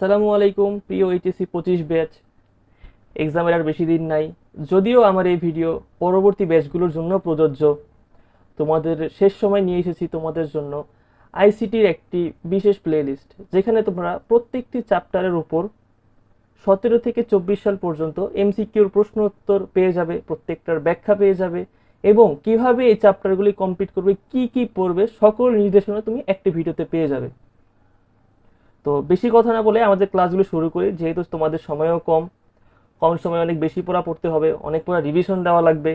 আসসালামু আলাইকুম প্রিয় এইচএসসি 25 ব্যাচ। এক্সামের আর বেশি দিন নাই, যদিও আমার এই ভিডিও পরবর্তী ব্যাচগুলোর জন্য প্রযোজ্য। তোমাদের শেষ সময় নিয়ে এসেছি তোমাদের জন্য আইসিটির একটি বিশেষ প্লেলিস্ট, যেখানে তোমরা প্রত্যেকটি চ্যাপ্টারের উপর 17 থেকে 24 সাল পর্যন্ত এমসিকিউর প্রশ্ন উত্তর পেয়ে যাবে, প্রত্যেকটার ব্যাখ্যা পেয়ে যাবে, এবং কিভাবে এই চ্যাপ্টারগুলি কমপ্লিট করবে, কি কি পড়বে, সকল নির্দেশনা তুমি একটি ভিডিওতে পেয়ে যাবে। তো বেশি কথা না বলে আমাদের ক্লাসগুলো শুরু করি, যেহেতু তোমাদের সময়ও কম, কম সময়ে অনেক বেশি পড়া পড়তে হবে, অনেক পড়া রিভিশন দেওয়া লাগবে।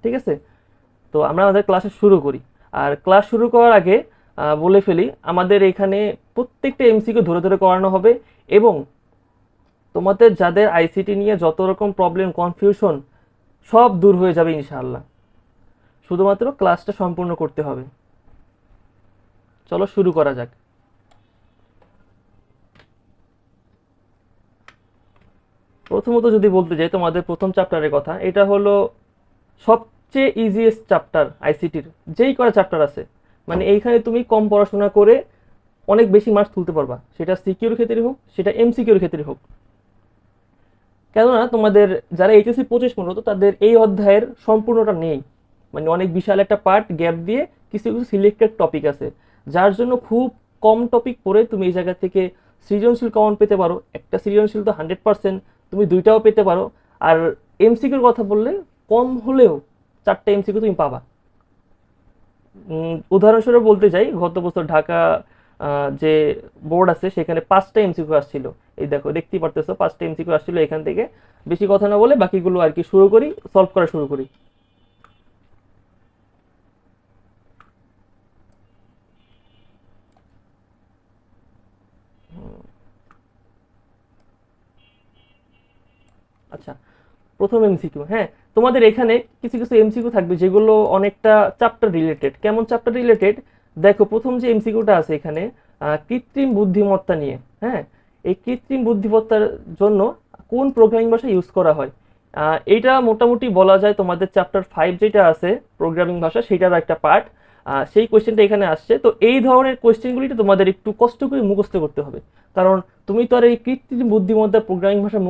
ঠিক আছে, তো আমরা আমাদের ক্লাসে শুরু করি। আর ক্লাস শুরু করার আগে বলে ফেলি, আমাদের এখানে প্রত্যেকটা এমসিকিউ ধরে ধরে করানো হবে, এবং তোমাদের যাদের আইসিটি নিয়ে যত রকম প্রবলেম কনফিউশন সব দূর হয়ে যাবে ইনশাআল্লাহ। শুধুমাত্র ক্লাসটা সম্পূর্ণ করতে হবে। চলো শুরু করা যাক। প্রথমত যদি বলতে যাই তোমাদের প্রথম চ্যাপ্টারের কথা, এটা হলো সবচেয়ে ইজিয়েস্ট চ্যাপ্টার আইসিটির, যেই করা চ্যাপ্টার আছে। মানে এইখানে তুমি কম পড়াশোনা করে অনেক বেশি মার্কস তুলতে পারবা, সেটা সিকিউর ক্ষেত্রে হোক, সেটা এমসিকিউর ক্ষেত্রে হোক। কেননা তোমাদের যারা এইচএসসি 25 মূলত তাদের এই অধ্যায়ের সম্পূর্ণটা নেই, মানে অনেক বিশাল একটা পার্ট গ্যাপ দিয়ে কিছু কিছু সিলেক্টেড টপিক আছে, যার জন্য খুব কম টপিক পড়ে তুমি এই জায়গা থেকে সৃজনশীল কমন পেতে পারো। একটা সৃজনশীল তো 100%, তুমি দুইটাও পেতে পারো। আর এমসিকিউর কথা বললে কম হলেও 4টা এমসিকিউ তুমি পাবা। উদাহরণস্বরূপ বলতে চাই, গত বছর ঢাকা যে বোর্ড আছে সেখানে 5টা এমসিকিউ আসছিল। এই দেখো, দেখতেই পারতেছো 5টা এমসিকিউ আসছিল এখান থেকে। বেশি কথা না বলে বাকিগুলো আর কি শুরু করি, সলভ করা শুরু করি। আচ্ছা, প্রথম এমসিকিউ, হ্যাঁ, তোমাদের এখানে কিছু কিছু এমসিকিউ থাকবে যেগুলো অনেকটা চ্যাপ্টার রিলেটেড। কেমন চ্যাপ্টার রিলেটেড? দেখো, প্রথম যে এমসিকিউটা আছে এখানে কৃত্রিম বুদ্ধিমত্তা নিয়ে। হ্যাঁ, এই কৃত্রিম বুদ্ধিমত্তার জন্য কোন প্রোগ্রামিং ভাষা ইউজ করা হয়, এইটা মোটামুটি বলা যায় তোমাদের চ্যাপ্টার 5 যেটা আছে প্রোগ্রামিং ভাষা, সেটার একটা পার্ট। সেই কোয়েশ্চেনটা এখানে আসছে। তো এই ধরনের কোয়েশ্চেনগুলিটা তোমাদের একটু কষ্ট করে মুখস্থ করতে হবে, কারণ তুমি তো আর এই কৃত্রিম বুদ্ধিমত্তার প্রোগ্রামিং ভাষা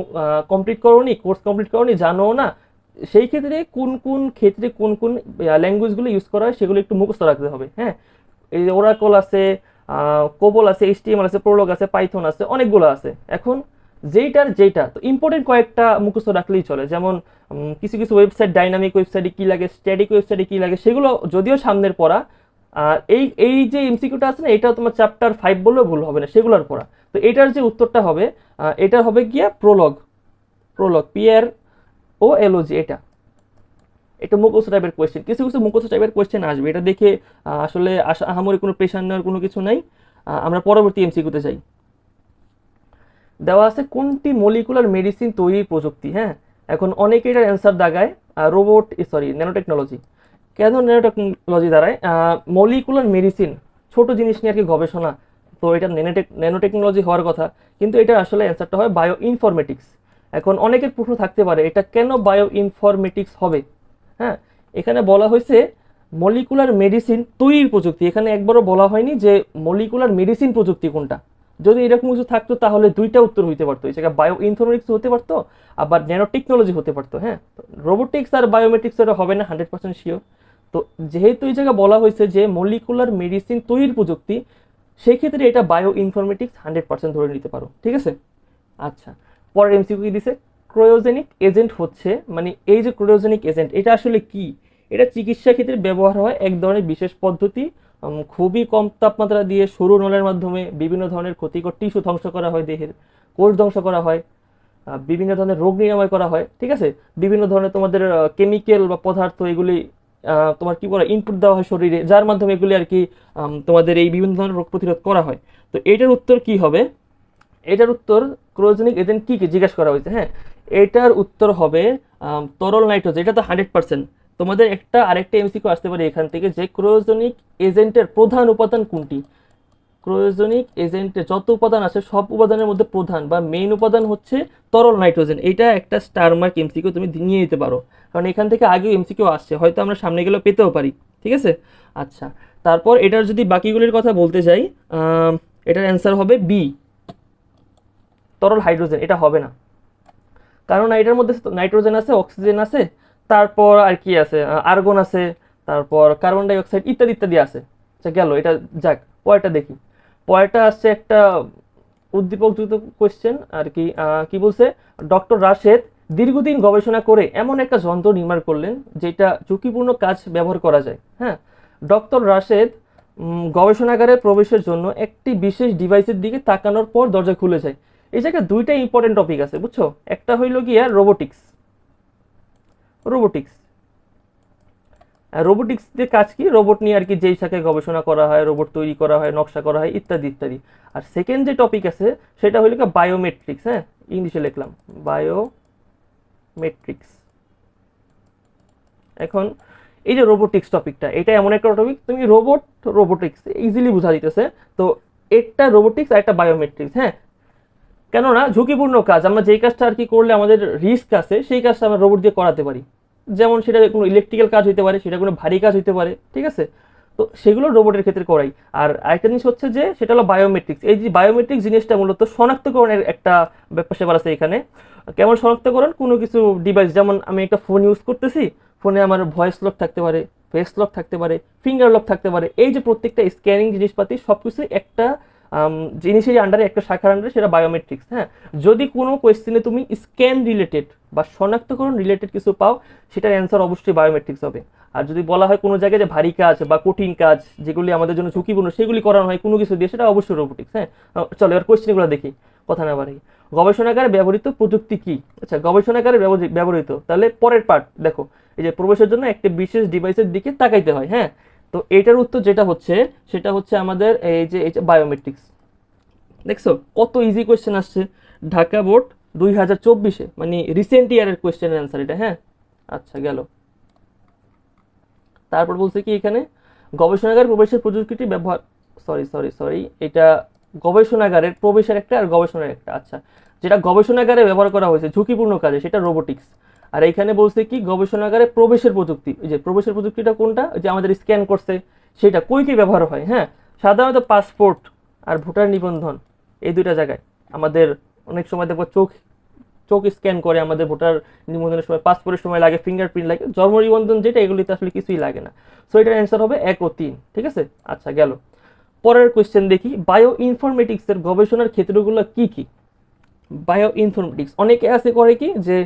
কমপ্লিট করোনি, কোর্স কমপ্লিট করোনি, জানো না। সেই ক্ষেত্রে কোন কোন ক্ষেত্রে কোন কোন ল্যাঙ্গুয়েজগুলো ইউজ করা হয় সেগুলো একটু মুখস্থ রাখতে হবে। হ্যাঁ, এই যে ওরাকল আছে, কোবল আছে, এইচটিএমএল আছে, প্রোলগ আছে, পাইথন আছে, অনেকগুলো আছে। এখন যেইটার যেটা তো ইম্পর্টেন্ট কয়েকটা মুখস্থ রাখলেই চলে। যেমন কিছু কিছু ওয়েবসাইট, ডাইনামিক ওয়েবসাইটে কি লাগে, স্ট্যাটিক ওয়েবসাইটে কি লাগে, সেগুলো যদিও সামনের পড়া। আর এই এই যে এমসিকিউটা আছে না, এটাও তোমার চ্যাপ্টার 5 বললেও ভুল হবে না, সেগুলোর পড়া। তো এটার যে উত্তরটা হবে, এটা হবে গিয়া প্রোলগ। Prolog, PROLOG। এটা এটা মুখস্থ টাইপের কোয়েশ্চেন, কিছু কিছু মুখস্থ টাইপের কোয়েশ্চেন আসবে, এটা দেখে আসলে আহামরি কোনো প্রেশার নেওয়ার কোনো কিছু নাই। আমরা পরবর্তী এমসিকিউতে যাই। দেওয়া আছে কোনটি মলিকুলার মেডিসিন তৈরির প্রযুক্তি। হ্যাঁ, এখন অনেকে এটার অ্যান্সার দাগায় রোবট, সরি, ন্যানোটেকনোলজি। কেন ন্যানোটেকনোলজি দাঁড়ায়? মলিকুলার মেডিসিন, ছোট জিনিস নিয়ে আর কি গবেষণা, তো এটা ন্যানোটেকনোলজি হওয়ার কথা, কিন্তু এটা আসলে অ্যান্সারটা হয় বায়ো ইনফরমেটিক্স। এখন অনেকের প্রশ্ন থাকতে পারে এটা কেন বায়ো ইনফরমেটিক্স হবে। হ্যাঁ, এখানে বলা হয়েছে মলিকুলার মেডিসিন তৈরির প্রযুক্তি, এখানে একবারও বলা হয়নি যে মলিকুলার মেডিসিন প্রযুক্তি কোনটা। যদি এরকম কিছু থাকতো তাহলে দুইটা উত্তর হইতে পারতো, এই জায়গায় বায়ো ইনফরমেটিক্স হতে পারতো, আবার ন্যানো টেকনোলজি হতে পারতো। হ্যাঁ, রোবোটিক্স আর বায়োমেট্রিক্স এটা হবে না 100% শিওর। তো যেহেতু এই জায়গায় বলা হয়েছে যে মলিকুলার মেডিসিন তৈরির প্রযুক্তি, সেই ক্ষেত্রে এটা বায়ো ইনফরমেটিক্স 100% ধরে নিতে পারো। ঠিক আছে, আচ্ছা। পরের এমসিকিউ দিছে ক্রায়োজেনিক এজেন্ট হচ্ছে, মানে এই যে ক্রায়োজেনিক এজেন্ট এটা আসলে কি। এটা চিকিৎসা ক্ষেত্রে ব্যবহার হয় এক ধরনের বিশেষ পদ্ধতি, খুবই কম তাপমাত্রা দিয়ে সরু নলের মাধ্যমে বিভিন্ন ধরনের ক্ষতিকর টিস্যু ধ্বংস করা হয়, দেহের কোষ ধ্বংস করা হয়, বিভিন্ন ধরনের রোগ নিরাময় করা হয়। ঠিক আছে, বিভিন্ন ধরনের তোমাদের কেমিক্যাল বা পদার্থ এগুলি তোমার কি করা ইনপুট দেওয়া হয় শরীরে, যার মাধ্যমে এগুলি আর কি তোমাদের এই বিভিন্ন ধরনের রোগ প্রতিরোধ করা হয়। তো এটার উত্তর কি হবে? এটার উত্তর, ক্রায়োজেনিক এজেন্ট কি কি জিজ্ঞাসা করা হয়েছে। হ্যাঁ, এটার উত্তর হবে তরল নাইট্রোজেন। এটা তো 100%। তোমাদের একটা আরেকটা এমসিকিউ আসতে পারে এখান থেকে যে ক্রায়োজেনিক এজেন্টের প্রধান উপাদান কোনটি। ক্রায়োজেনিক এজেন্টে যত উপাদান আছে সব উপাদানের মধ্যে প্রধান বা মেইন উপাদান হচ্ছে তরল নাইট্রোজেন। এটা একটা স্টার মার্ক এমসিকিউ তুমি নিয়ে নিতে পারো, কারণ এখান থেকে আগেও এমসিকিউ আসছে, হয়তো আমরা সামনে গেলেও পেতেও পারি। ঠিক আছে, আচ্ছা। তারপর এটার যদি বাকিগুলির কথা বলতে যাই, এটার অ্যান্সার হবে বি, তরল হাইড্রোজেন, এটা হবে না। কারণ এটার মধ্যে নাইট্রোজেন আছে, অক্সিজেন আছে, তারপর আর কি আছে, আর্গন আছে, তারপর কার্বন ডাই অক্সাইড ইত্যাদি ইত্যাদি আছে। আচ্ছা গেল এটা। যাক, পরেরটা দেখি। পরেরটা আসছে একটা উদ্দীপকযুক্ত কোয়েশ্চেন আর কি। কি বলছে, ডক্টর রাশেদ দীর্ঘদিন গবেষণা করে এমন একটা যন্ত্র নির্মাণ করলেন যেটা ঝুঁকিপূর্ণ কাজ ব্যবহার করা যায়। হ্যাঁ, ডক্টর রাশেদ গবেষণাগারে প্রবেশের জন্য একটি বিশেষ ডিভাইসের দিকে তাকানোর পর দরজা খুলে যায়। এই জায়গায় দুইটা ইম্পর্টেন্ট টপিক আছে, বুঝছো? একটা হইল গিয়া রোবোটিক্স। রোবোটিক্স রোবোটিক্স দিয়ে কাজ কি, রোবট নিয়ে আর কি যেই শাখায় গবেষণা করা হয়, রোবট তৈরি করা হয়, নকশা করা হয়, ইত্যাদি ইত্যাদি। আর সেকেন্ড যে টপিক আছে সেটা হইল কি বায়োমেট্রিক্স। হ্যাঁ, ইংলিশে লিখলাম বায়োমেট্রিক্স। এখন এই যে রোবোটিক্স টপিকটা, এটা এমন একটা টপিক, তুমি রোবোটিক্স ইজিলি বোঝা দিতেছে। তো একটা রোবোটিক্স আর একটা বায়োমেট্রিক্স। হ্যাঁ, কেননা ঝুঁকিপূর্ণ কাজ, আমরা যেই কাজটা আর কি করলে আমাদের রিস্ক আছে সেই কাজটা আমরা রোবট দিয়ে করাতে পারি। যেমন সেটা কোনো ইলেকট্রিক্যাল কাজ হইতে পারে, সেটা কোনো ভারী কাজ হইতে পারে, ঠিক আছে? তো সেগুলো রোবটের ক্ষেত্রে করাই। আর আরেকটা জিনিস হচ্ছে যে সেটা হলো বায়োমেট্রিক্স। এই যে বায়োমেট্রিক জিনিসটা মূলত শনাক্তকরণের একটা ব্যাপার স্যাপার আছে এখানে। কেমন শনাক্তকরণ, কোনো কিছু ডিভাইস, যেমন আমি একটা ফোন ইউজ করতেছি, ফোনে আমার ভয়েস লক থাকতে পারে, ফেস লক থাকতে পারে, ফিঙ্গার লক থাকতে পারে। এই যে প্রত্যেকটা স্ক্যানিং জিনিসপাতি সবকিছু একটা জিনিসের আন্ডারে, একটা শাখার আন্ডারে, সেটা বায়োমেট্রিক্স। হ্যাঁ, যদি কোনো কোয়েশ্চেনে তুমি স্ক্যান রিলেটেড বা শনাক্তকরণ রিলেটেড কিছু পাও, সেটার অ্যান্সার অবশ্যই বায়োমেট্রিক্স হবে। আর যদি বলা হয় কোনো জায়গায় যে ভারী কাজ বা কঠিন কাজ যেগুলি আমাদের জন্য ঝুঁকিপূর্ণ, সেগুলি করানো হয় কোনো কিছু দিয়ে, সেটা অবশ্যই রোবোটিক্স। হ্যাঁ, চলো এবার কোয়েশ্চেনগুলো দেখি, কথা না বাড়াই। গবেষণাগারে ব্যবহৃত প্রযুক্তি কি? আচ্ছা, গবেষণাগারে ব্যবহৃত, তাহলে পরের পার্ট দেখো। এই যে প্রবেশের জন্য একটা বিশেষ ডিভাইসের দিকে তাকাইতে হয়। হ্যাঁ, তো এটার উত্তর যেটা হচ্ছে সেটা হচ্ছে আমাদের এই যে বায়োমেট্রিক্স। দেখছো কত ইজি কোয়েশ্চেন আসছে, ঢাকা বোর্ড 2024-এ, মানে রিসেন্ট ইয়ারের কোয়েশ্চেনের অ্যান্সার এটা। হ্যাঁ, আচ্ছা গেল। তারপর বলছে কি এখানে, গবেষণাগার প্রবেশের প্রযুক্তিটি ব্যবহার, সরি, এটা গবেষণাগারের প্রবেশের একটা আর গবেষণার একটা। আচ্ছা, যেটা গবেষণাগারে ব্যবহার করা হয়েছে ঝুঁকিপূর্ণ কাজে, সেটা রোবোটিক্স। আর এইখানে বলছে কি গবেষণাগারে প্রবেশের প্রযুক্তি, এই যে প্রবেশের প্রযুক্তিটা কোনটা, যে আমাদের স্ক্যান করছে সেটা কই কি ব্যবহার হয়। হ্যাঁ, সাধারণত পাসপোর্ট আর ভোটার নিবন্ধন, এই দুইটা জায়গায় আমাদের অনেক সময় দেখবো চোখ চোখ স্ক্যান করে, আমাদের ভোটার নিবন্ধনের সময়, পাসপোর্টের সময় লাগে, ফিঙ্গারপ্রিন্ট লাগে, জন্ম নিবন্ধন যেটা, এগুলিতে আসলে কিছুই লাগে না। সো এটার অ্যান্সার হবে 1 ও 3, ঠিক আছে? আচ্ছা গেল। পরের কোয়েশ্চেন দেখি, বায়ো ইনফরমেটিক্সের গবেষণার ক্ষেত্রগুলো কি কি? বায়ো ইনফরমেটিক্স অনেকে আছে করে কি যে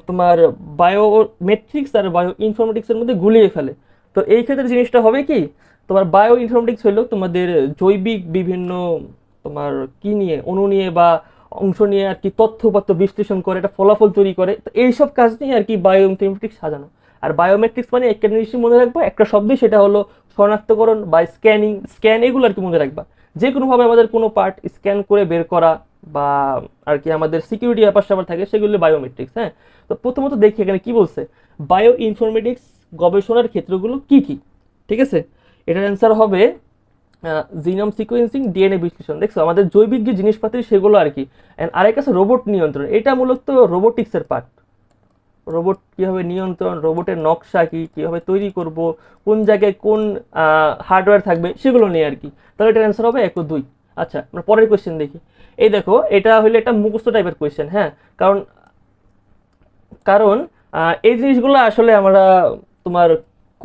তোমার বায়োমেট্রিক্স আর বায়ো ইনফরমেটিক্সের মধ্যে গুলিয়ে ফেলে। তো এই ক্ষেত্রে জিনিসটা হবে কি, তোমার বায়ো ইনফরমেটিক্স হলো তোমাদের জৈবিক বিভিন্ন তোমার কি নিয়ে, অণু নিয়ে বা অংশ নিয়ে আর কি তথ্যপত্র বিশ্লেষণ করে, একটা ফলাফল তৈরি করে। তো এইসব কাজ নিয়ে আর কি বায়ো ইনফরমেটিক্স সাজানো। আর বায়োমেট্রিক্স মানে একটা জিনিসই মনে রাখবা, একটা শব্দই, সেটা হলো শনাক্তকরণ বা স্ক্যান, এগুলো আর কি মনে রাখবা। যে কোনোভাবে আমাদের কোনো পার্ট স্ক্যান করে বের করা বা আর কি আমাদের সিকিউরিটি ব্যাপার স্যাপার থাকে, সেগুলো বায়োমেট্রিক্স। হ্যাঁ, তো প্রথমত দেখি এখানে কি বলছে, বায়ো ইনফরমেটিক্স গবেষণার ক্ষেত্রগুলো কি কি। ঠিক আছে, এটার অ্যান্সার হবে জিনোম সিকোয়েন্সিং, ডিএনএ বিশ্লেষণ। দেখছো আমাদের জৈবিক যে জিনিসপাতি সেগুলো আর কি। আরেক আছে রোবট নিয়ন্ত্রণ, এটা মূলত রোবোটিক্সের পার্ট। রোবট কিভাবে নিয়ন্ত্রণ, রোবটের নকশা কি, কিভাবে তৈরি করব, কোন জায়গায় কোন হার্ডওয়্যার থাকবে, সেগুলো নিয়ে আর কি। তাহলে এটার অ্যান্সার হবে 1 ও 2। আচ্ছা, আমরা পরের কোয়েশ্চেন দেখি। এই দেখো, এটা হইলে একটা মুখস্থ টাইপের কোয়েশ্চেন। হ্যাঁ, কারণ কারণ এই জিনিসগুলো আসলে আমরা তোমার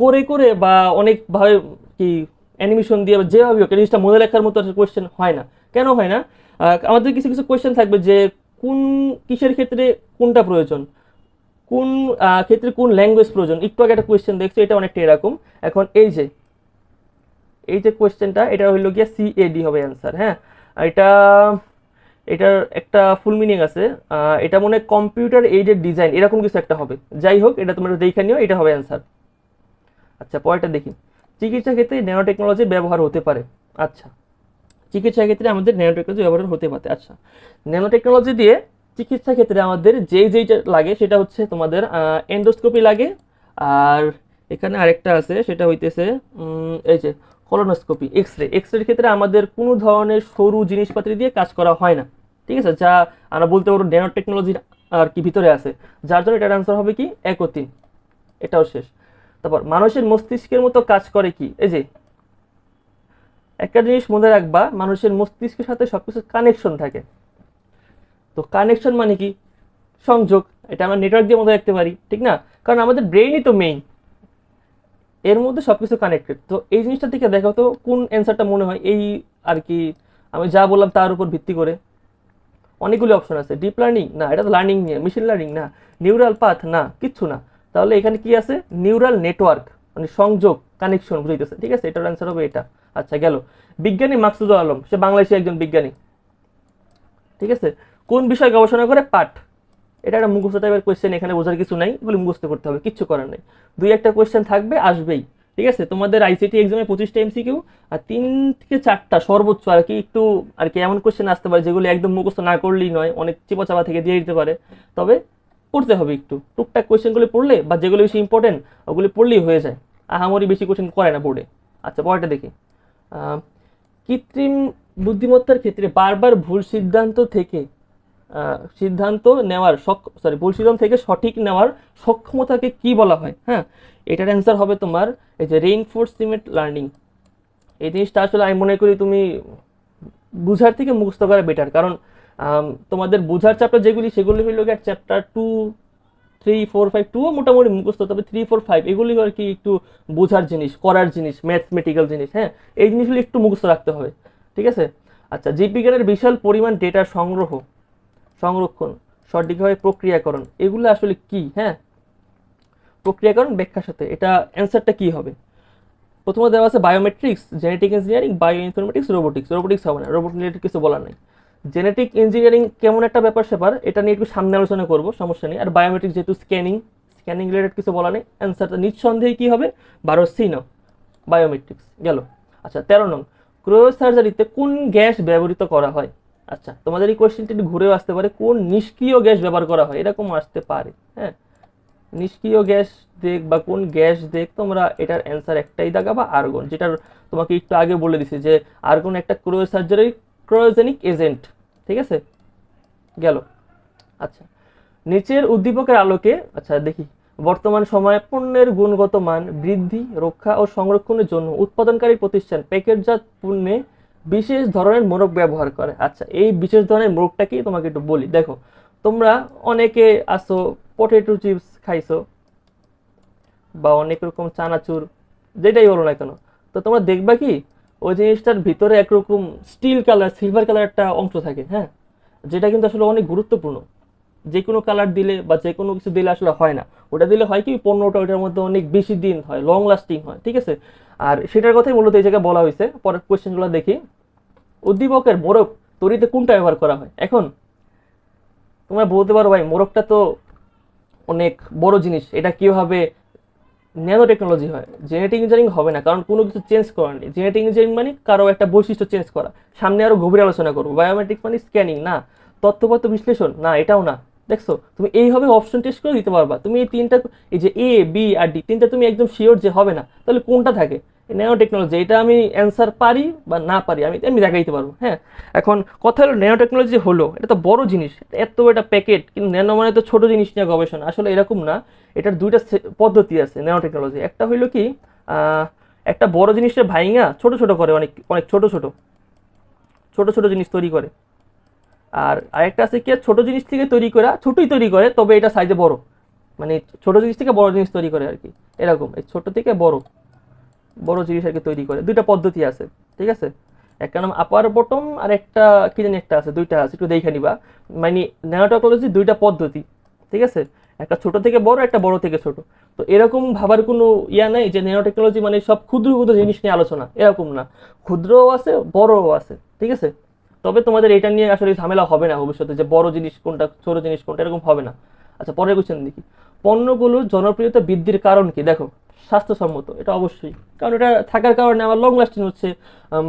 করে করে বা অনেকভাবে কি অ্যানিমেশন দিয়ে বা যেভাবে হোক, এই জিনিসটা মনে রাখার মতো কোয়েশ্চেন হয় না। কেন হয় না? আমাদের কিছু কিছু কোয়েশ্চেন থাকবে যে কোন কিসের ক্ষেত্রে কোনটা প্রয়োজন, কোন ক্ষেত্রে কোন ল্যাঙ্গুয়েজ প্রয়োজন। একটু আগে একটা কোয়েশ্চেন দেখছো, এটা অনেকটা এরকম। এখন এই যে কোয়েশ্চেনটা, এটা হইল গিয়া সিএডি হবে অ্যান্সার। হ্যাঁ, এটা এটার একটা ফুল মিনিং আছে, এটা মনে হয় কম্পিউটার এইডেড ডিজাইন, এরকম কিছু একটা হবে। যাই হোক, এটা তোমরা দেখে নিও, এটা হবে অ্যান্সার। আচ্ছা, পরেরটা দেখি, চিকিৎসা ক্ষেত্রে ন্যানো টেকনোলজির ব্যবহার হতে পারে। আচ্ছা, চিকিৎসা ক্ষেত্রে আমাদের ন্যানো টেকনোলজি ব্যবহার হতে পারে। আচ্ছা, ন্যানো টেকনোলজি দিয়ে চিকিৎসা ক্ষেত্রে আমাদের যেইটা লাগে সেটা হচ্ছে তোমাদের এন্ডোস্কোপি লাগে। আর এখানে আরেকটা আছে, সেটা হইতেছে এই যে কলোনোস্কোপি, এক্সরের ক্ষেত্রে আমাদের কোনো ধরনের সরু জিনিসপাতি দিয়ে কাজ করা হয় না। ঠিক আছে, যা আমরা বলতে পারবো ন্যানো টেকনোলজির আর কি ভিতরে আছে। যার জন্য এটার আনসার হবে কি 1 ও 3। এটাও শেষ। তারপর মানুষের মস্তিষ্কের মতো কাজ করে কি, এই যে একটা জিনিস মনে রাখবা, মানুষের মস্তিষ্কের সাথে সবকিছু কানেকশন থাকে। তো কানেকশন মানে কি? সংযোগ। এটা আমরা নেটওয়ার্ক দিয়ে মতো দেখতে পারি, ঠিক না? কারণ আমাদের ব্রেইনই তো মেইন, এর মধ্যে সবকিছু কানেক্টেড। তো এই জিনিসটা থেকে দেখো তো কোন অ্যান্সারটা মনে হয় এই আর কি আমি যা বললাম তার উপর ভিত্তি করে। অনেকগুলো অপশন আছে। ডিপ লার্নিং না, এটা তো লার্নিং নিয়ে। মেশিন লার্নিং না, নিউরাল পাথ না, কিচ্ছু না। তাহলে এখানে কি আছে? নিউরাল নেটওয়ার্ক, মানে সংযোগ, কানেকশন বুঝাইতেছে, ঠিক আছে? এটার অ্যান্সার হবে এটা। আচ্ছা গেল। বিজ্ঞানী মাকসুদুল আলম, সে বাংলাদেশি একজন বিজ্ঞানী, ঠিক আছে? কোন বিষয়ে গবেষণা করে? পাট। এটা একটা মুখস্থ টাইপের কোয়েশ্চেন, এখানে বোঝার কিছু নাই, এগুলো মুখস্থ করতে হবে, কিচ্ছু করার নেই। দুই একটা কোয়েশ্চেন থাকবে, আসবেই, ঠিক আছে? তোমাদের আইসিটি এক্সামে 25টা এমসিকিউ আর 3 থেকে 4টা সর্বোচ্চ আর কি, একটু আর কি এমন কোয়েশ্চেন আসতে পারে যেগুলো একদম মুখস্থ না করলেই নয়, অনেক চিপা চাপা থেকে দিয়ে দিতে পারে। তবে পড়তে হবে একটু, টুকটাক কোয়েশ্চেনগুলো পড়লে বা যেগুলো বেশি ইম্পর্টেন্ট ওগুলো পড়লেই হয়ে যায়। আহামরি বেশি কোয়েশ্চেন করে না বোর্ডে। আচ্ছা পরেরটা দেখি। আহ, কৃত্রিম বুদ্ধিমত্তার ক্ষেত্রে বারবার ভুল সিদ্ধান্ত থেকে সিদ্ধান্ত নেওয়ার ভুল সিদ্ধান্ত থেকে সঠিক নেওয়ার সক্ষমতাকে কি বলা হয়? হ্যাঁ, এটার অ্যান্সার হবে তোমার এই যে রেইনফোর্সমেন্ট লার্নিং। এই জিনিসটা আসলে আমি মনে করি তুমি বুঝার থেকে মুখস্থ করা বেটার, কারণ তোমাদের বুঝার চ্যাপ্টার যেগুলি সেগুলি হইল গিয়ে চ্যাপ্টার 2, 3, 4, 5, 2 মোটামুটি মুখস্থ, তবে 3, 4, 5 এগুলি আর কি একটু বোঝার জিনিস, করার জিনিস, ম্যাথমেটিক্যাল জিনিস। হ্যাঁ, এই জিনিসগুলি একটু মুখস্থ রাখতে হবে, ঠিক আছে? আচ্ছা, জীববিজ্ঞানের বিশাল পরিমাণ ডেটা সংগ্রহ, সংরক্ষণ, সঠিকভাবে প্রক্রিয়াকরণ, এগুলো আসলে কি? হ্যাঁ, প্রক্রিয়াকরণ ব্যাখ্যার সাথে এটা অ্যান্সারটা কি হবে? প্রথমে দেওয়া আছে biometrics, genetic engineering, bio informatics, robotics. Robotics হবে না, রোবট রিলেটেড কিছু বলার নেই। জেনেটিক ইঞ্জিনিয়ারিং কেমন একটা ব্যাপার স্যাপার, এটা নিয়ে একটু সামনে আলোচনা করবো, সমস্যা নেই। আর বায়োমেট্রিক্স যেহেতু স্ক্যানিং, স্ক্যানিং রিলেটেড কিছু বলা নেই। অ্যান্সারটা নিঃসন্দেহে কি হবে? 12 C নাও, বায়োমেট্রিক্স গেল। আচ্ছা 13 নং, ক্রয় সার্জারিতে কোন গ্যাস ব্যবহৃত করা হয়? আচ্ছা তোমাদের এই কোয়েশ্চেনটি একটু ঘুরেও আসতে পারে, কোন নিষ্ক্রিয় গ্যাস ব্যবহার করা হয়, এরকম আসতে পারে। হ্যাঁ, নিষ্ক্রিয় গ্যাস দেখ বা কোন গ্যাস দেখ, তোমরা এটার অ্যান্সার একটাই দাগাবা, আর্গন। যেটার তোমাকে একটু আগে বলে দিছি যে আর্গন একটা ক্রয় সার্জারির ক্রায়োজেনিক এজেন্ট, ঠিক আছে? গেল। আচ্ছা, নিচের উদ্দীপকের আলোকে আচ্ছা দেখি, বর্তমান সময়ে পণ্যের গুণগত মান বৃদ্ধি, রক্ষা ও সংরক্ষণের জন্য উৎপাদনকারী প্রতিষ্ঠান প্যাকেটজাত পণ্যে বিশেষ ধরনের মোড়ক ব্যবহার করে। আচ্ছা, এই বিশেষ ধরনের মোড়কটা কি তোমাকে একটু বলি। দেখো, তোমরা অনেকে আসো পটেটো চিপস খাইছো বা অনেক রকম চানাচুর, যেটাই বলো না কেন, তো তোমরা দেখবা কি ওই জিনিসটার ভিতরে একরকম স্টিল কালার, সিলভার কালার একটা অংশ থাকে। হ্যাঁ, যেটা কিন্তু আসলে অনেক গুরুত্বপূর্ণ। যে কোনো কালার দিলে বা যে কোনো কিছু দিলে আসলে হয় না, ওটা দিলে হয় কি পণ্যটা ওটার মধ্যে অনেক বেশি দিন হয়, লং লাস্টিং হয়, ঠিক আছে? আর সেটার কথাই মূলত এই জায়গায় বলা হয়েছে। পরের কোয়েশ্চেনগুলো দেখি। উদ্দীপকের মোড়ক তৈরিতে কোনটা ব্যবহার করা হয়? এখন তোমরা বলতে পারো ভাই মোড়কটা তো অনেক বড় জিনিস, এটা কিভাবে ন্যানো টেকনোলজি হয়? জেনেটিক ইঞ্জিনিয়ারিং হবে না, কারণ কোনো কিছু চেঞ্জ করা নেই। জেনেটিক ইঞ্জিনিয়ারিং মানে কারো একটা বৈশিষ্ট্য চেঞ্জ করা। সামনে আরো গভীর আলোচনা করবো। বায়োমেট্রিক মানে স্ক্যানিং না, তথ্যপত্র বিশ্লেষণ না, এটাও না। দেখছো, তুমি এইভাবে অপশন টেস্ট করে দিতে পারবা। তুমি এই তিনটা, এই যে এ বি আর ডি তিনটা তুমি একদম শিওর যে হবে না, তাহলে কোনটা থাকে? ন্যানো টেকনোলজি, এটা আমি অ্যান্সার পারি বা না পারি আমি আমি দেখাইতে পারবো। হ্যাঁ, এখন কথা হলো ন্যানো টেকনোলজি হলো, এটা তো বড় জিনিস, এত একটা প্যাকেট, কিন্তু ন্যানো মানে তো ছোট জিনিস নিয়ে গবেষণা, আসলে এরকম না। এটার দুইটা পদ্ধতি আছে ন্যানো টেকনোলজি। একটা হইলো কি, আহ, একটা বড় জিনিসটা ভাইঙা ছোট ছোট করে, অনেক অনেক ছোট ছোট ছোট ছোট জিনিস তৈরি করে। আর আরেকটা আছে কি, ছোট জিনিস থেকে তৈরি করা, ছোটই তৈরি করে, তবে এটা সাইজে বড়, মানে ছোট জিনিস থেকে বড় জিনিস তৈরি করে আর কি। এরকম এই ছোট থেকে বড় বড় জিনিস আর কি তৈরি করে। দুইটা পদ্ধতি আছে, ঠিক আছে? একটা নাম আপার বটম, আর একটা কি জানি একটা আছে, দুইটা আছে, একটু দেখে নিবা। মানে ন্যানোটেকনোলজি দুইটা পদ্ধতি, ঠিক আছে? একটা ছোট থেকে বড়, একটা বড় থেকে ছোট। তো এরকম ভাবার কোনো ইয়া নাই যে ন্যানোটেকনোলজি মানে সব ক্ষুদ্র ক্ষুদ্র জিনিস নিয়ে আলোচনা, এরকম না। ক্ষুদ্রও আছে, বড়ও আছে, ঠিক আছে? তবে তোমাদের এটা নিয়ে আসলে ঝামেলা হবে না ভবিষ্যতে, যে বড় জিনিস কোনটা ছোট জিনিস কোনটা, এরকম হবে না। আচ্ছা পরের কোশ্চেন দেখি। পণ্যগুলোর জনপ্রিয়তা বৃদ্ধির কারণ কি? দেখো, স্বাস্থ্যসম্মত, এটা অবশ্যই, কারণ এটা থাকার কারণে আমার লং লাস্টিং হচ্ছে। আম,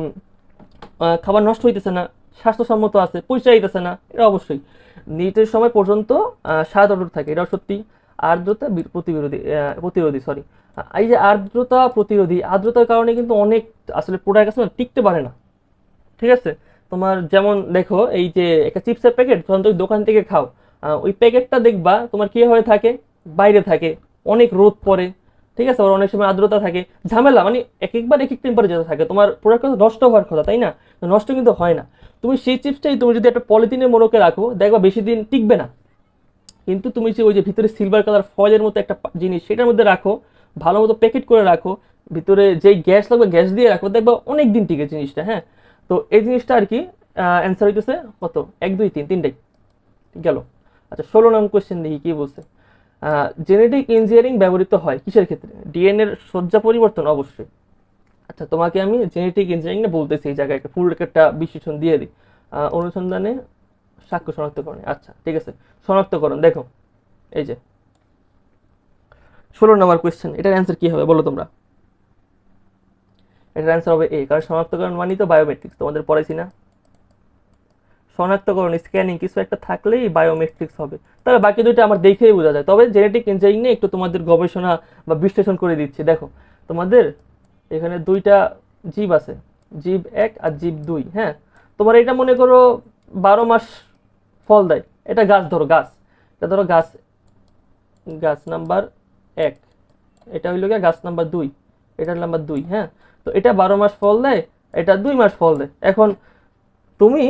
খাবার নষ্ট হইতেছে না, স্বাস্থ্যসম্মত আছে, পয়সা হইতেছে না, এটা অবশ্যই। নিটের সময় পর্যন্ত স্বাদ অটুট থাকে, এটাও সত্যি। আর্দ্রতা প্রতিবিরোধী, প্রতিরোধী, সরি। এই যে আর্দ্রতা প্রতিরোধী, আর্দ্রতার কারণে কিন্তু অনেক আসলে প্রোডাক্ট আছে না, টিকতে পারে না, ঠিক আছে? তোমার যেমন দেখো, এই যে একটা চিপসের প্যাকেট যখন তুমি দোকান থেকে খাও, ওই প্যাকেটটা দেখবা তোমার কি হয়ে থাকে, বাইরে থাকে, অনেক রোদ পড়ে, ঠিক আছে, আবার অনেক সময় আর্দ্রতা থাকে, ঝামেলা, মানে এক একবার এক এক টেম্পারেচার থাকে, তোমার প্রোডাক্ট নষ্ট হওয়ার কথা, তাই না? তো নষ্ট কিন্তু হয় না। তুমি সেই চিপসটাই তুমি যদি একটা পলিথিনের মোড়কে রাখো, দেখবা বেশি দিন টিকবে না। কিন্তু তুমি যে ওই যে ভিতরে সিলভার কালার ফয়েলের মতো একটা জিনিস সেটার মধ্যে রাখো, ভালো মতো প্যাকেট করে রাখো, ভিতরে যেই গ্যাস লাগবে গ্যাস দিয়ে রাখো, দেখবা অনেক দিন টিকে জিনিসটা। হ্যাঁ, তো এই জিনিসটা আর কি অ্যান্সার হইতেছে কত, 1 2 3 তিনটাই গেল। আচ্ছা, 16 নং কোয়েশ্চেন দেখি কি বলছে। জেনেটিক ইঞ্জিনিয়ারিং ব্যবহৃত হয় কিসের ক্ষেত্রে? ডিএনএর সজ্জা পরিবর্তন, অবশ্যই। আচ্ছা, তোমাকে আমি জেনেটিক ইঞ্জিনিয়ারিং বলতেছি, এই জায়গায় ফুল একটা বিশ্লেষণ দিয়ে দিই। অনুসন্ধানে, সাক্ষ্য শনাক্তকরণে। আচ্ছা ঠিক আছে, শনাক্তকরণ দেখো, এই যে 16 নম্বর কোয়েশ্চেন, এটার অ্যান্সার কি হবে বলো তোমরা? এটার অ্যান্সার হবে এ, কারণ শনাক্তকরণ মানেই তো বায়োমেট্রিক্স, তোমাদের পড়াইছি না? শনাক্তকরণ স্ক্যানিং কিছু একটা থাকলেই বায়োমেট্রিক্স হবে। তবে বাকি দুইটা আমার দেখেই বোঝা যায়। তবে জেনেটিক ইঞ্জিনিয়ারিং নিয়ে একটু তোমাদের গবেষণা বা বিশ্লেষণ করে দিচ্ছি। দেখো, তোমাদের এখানে দুইটা জীব আছে, জীব 1 আর জীব 2। হ্যাঁ, তোমার এটা মনে করো 12 মাস ফল দেয়, এটা গাছ, ধরো গাছ, এটা ধরো গাছ, গাছ নাম্বার 1, এটা হইল গিয়ে গাছ নাম্বার 2, এটার নাম্বার 2। হ্যাঁ, তো এটা 12 মাস ফল দেয়, এটা 2 মাস ফল দেয়। এখন তুমি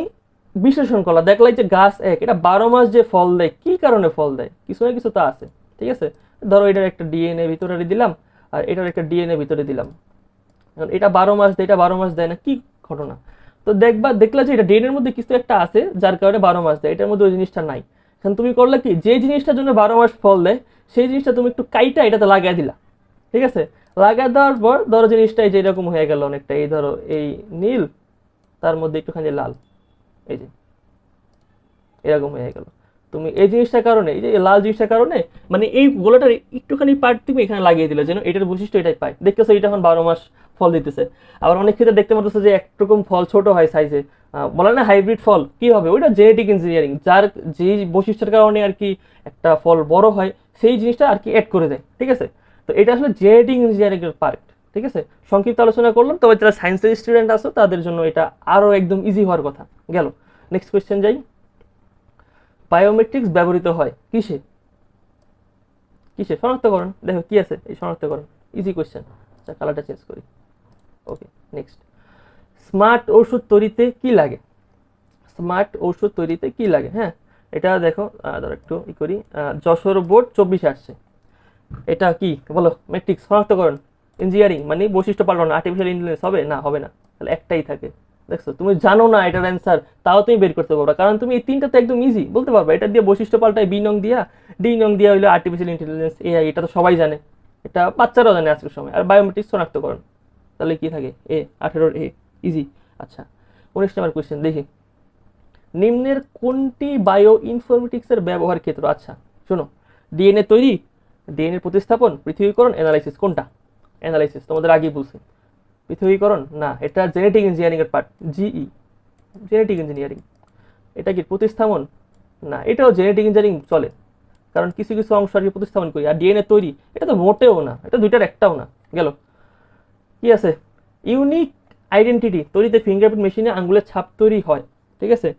বিশ্লেষণ করলা, দেখলাই যে গাছ 1 এটা 12 মাস যে ফল দেয়, কি কারণে ফল দেয়? কিছু না কিছু তো আছে, ঠিক আছে? ধরো এটার একটা ডিএনএ ভিতরে দিলাম, আর এটার একটা ডিএনএ ভিতরে দিলাম। এখন এটা 12 মাস দেয়, এটা 12 মাস দেয় না, কি ঘটনা? তো দেখলা যে এটা ডিএনএ এর মধ্যে কিছু একটা আছে যার কারণে 12 মাস দেয়, এটার মধ্যে ওই জিনিসটা নাই। এখন তুমি করলে কি, যে জিনিসটার জন্য 12 মাস ফল দেয় সেই জিনিসটা তুমি একটু কাইটা এটাতে লাগিয়ে দিলা, ঠিক আছে? লাগিয়ে দেওয়ার পর ধরো জিনিসটা এই যে এরকম হয়ে গেল অনেকটা, এই ধরো এই নীল, তার মধ্যে একটুখানি লাল, এই যে এরকম হয়ে গেল। তুমি এই জিনিসটার কারণে, এই যে লাল জিনিসটার কারণে, মানে এই গোলাটার একটুখানি পার্ট তুমি এখানে লাগিয়ে দিলে, যেন এটার বৈশিষ্ট্য এটাই পায়। দেখতেছো এটা এখন 12 মাস ফল দিতেছে। আবার অনেক ক্ষেত্রে দেখতে পাচ্ছ যে একরকম ফল ছোট হয় সাইজে, বলে না হাইব্রিড ফল, কি হবে ওইটা? জেনেটিক ইঞ্জিনিয়ারিং, যার যে বৈশিষ্ট্যের কারণে আর কি একটা ফল বড় হয়, সেই জিনিসটা আর কি অ্যাড করে দেয়, ঠিক আছে? তো এটা আসলে জেনেটিক ইঞ্জিনিয়ারিং এর পার্ট, ঠিক আছে? সংক্ষিপ্ত আলোচনা করলাম, তবে যারা সায়েন্সের স্টুডেন্ট আছো তাদের জন্য এটা আরো একদম ইজি হওয়ার কথা। গেল, নেক্সট কোয়েশ্চেন যাই। বায়োমেট্রিক্স ব্যবহৃত হয় কিসে? কিসে? শনাক্তকরণ। দেখো কি আছে এই শনাক্তকরণ, ইজি কোয়েশ্চেন। আচ্ছা, কালারটা চেঞ্জ করি। ওকে, নেক্সট। স্মার্ট ঔষধ তৈরিতে কি লাগে? স্মার্ট ঔষধ তৈরিতে কি লাগে? হ্যাঁ, এটা দেখো, ধর একটু ই করি, যশোর বোর্ড 24 আসছে। এটা কি বলো? ম্যাট্রিক্স, শনাক্তকরণ, ইঞ্জিনিয়ারিং মানে বৈশিষ্ট্য পাল্টানো, আর্টিফিশিয়াল ইন্টেলিজেন্স হবে না? হবে না, তাহলে একটাই থাকে। দেখছো, তুমি জানো না এটার অ্যান্সার, তাও তুমি বের করতে পারবে, কারণ তুমি এই তিনটা তো একদম ইজি বলতে পারবে। এটা দিয়ে বৈশিষ্ট্য পাল্টায় বি নং দিয়া, ডি নং দিয়া হইলো আর্টিফিশিয়াল ইন্টেলিজেন্স, এআই, এটা তো সবাই জানে, এটা বাচ্চারাও জানে আজকের সময়। আর বায়োমেট্রিক্স শনাক্তকরণ, তাহলে কি থাকে? এ, 18 এ, ইজি। আচ্ছা, 19 নম্বর কোয়েশ্চেন দেখি। নিম্নের কোনটি বায়ো ইনফরমেটিক্সের ব্যবহার ক্ষেত্র? আচ্ছা শোনো, ডিএনএ তৈরি, ডিএনএ প্রতিস্থাপন, পৃথকীকরণ, অ্যানালাইসিস, কোনটা? অ্যানালাইসিস, তোমাদের আগেই বলছি। পৃথকীকরণ না, এটা জেনেটিক ইঞ্জিনিয়ারিং এর পার্ট, জিই, জেনেটিক ইঞ্জিনিয়ারিং। এটা কি প্রতিস্থাপন? না, এটাও জেনেটিক ইঞ্জিনিয়ারিং চলে, কারণ কিছু কিছু অংশ আর কি প্রতিস্থাপন করি। আর ডিএনএ তৈরি, এটা তো মোটেও না, এটা দুইটার একটাও না। গেল, কি আছে? ইউনিক আইডেন্টিটি তৈরিতে ফিঙ্গারপ্রিন্ট মেশিনে আঙ্গুলের ছাপ তৈরি হয়, ঠিক আছে?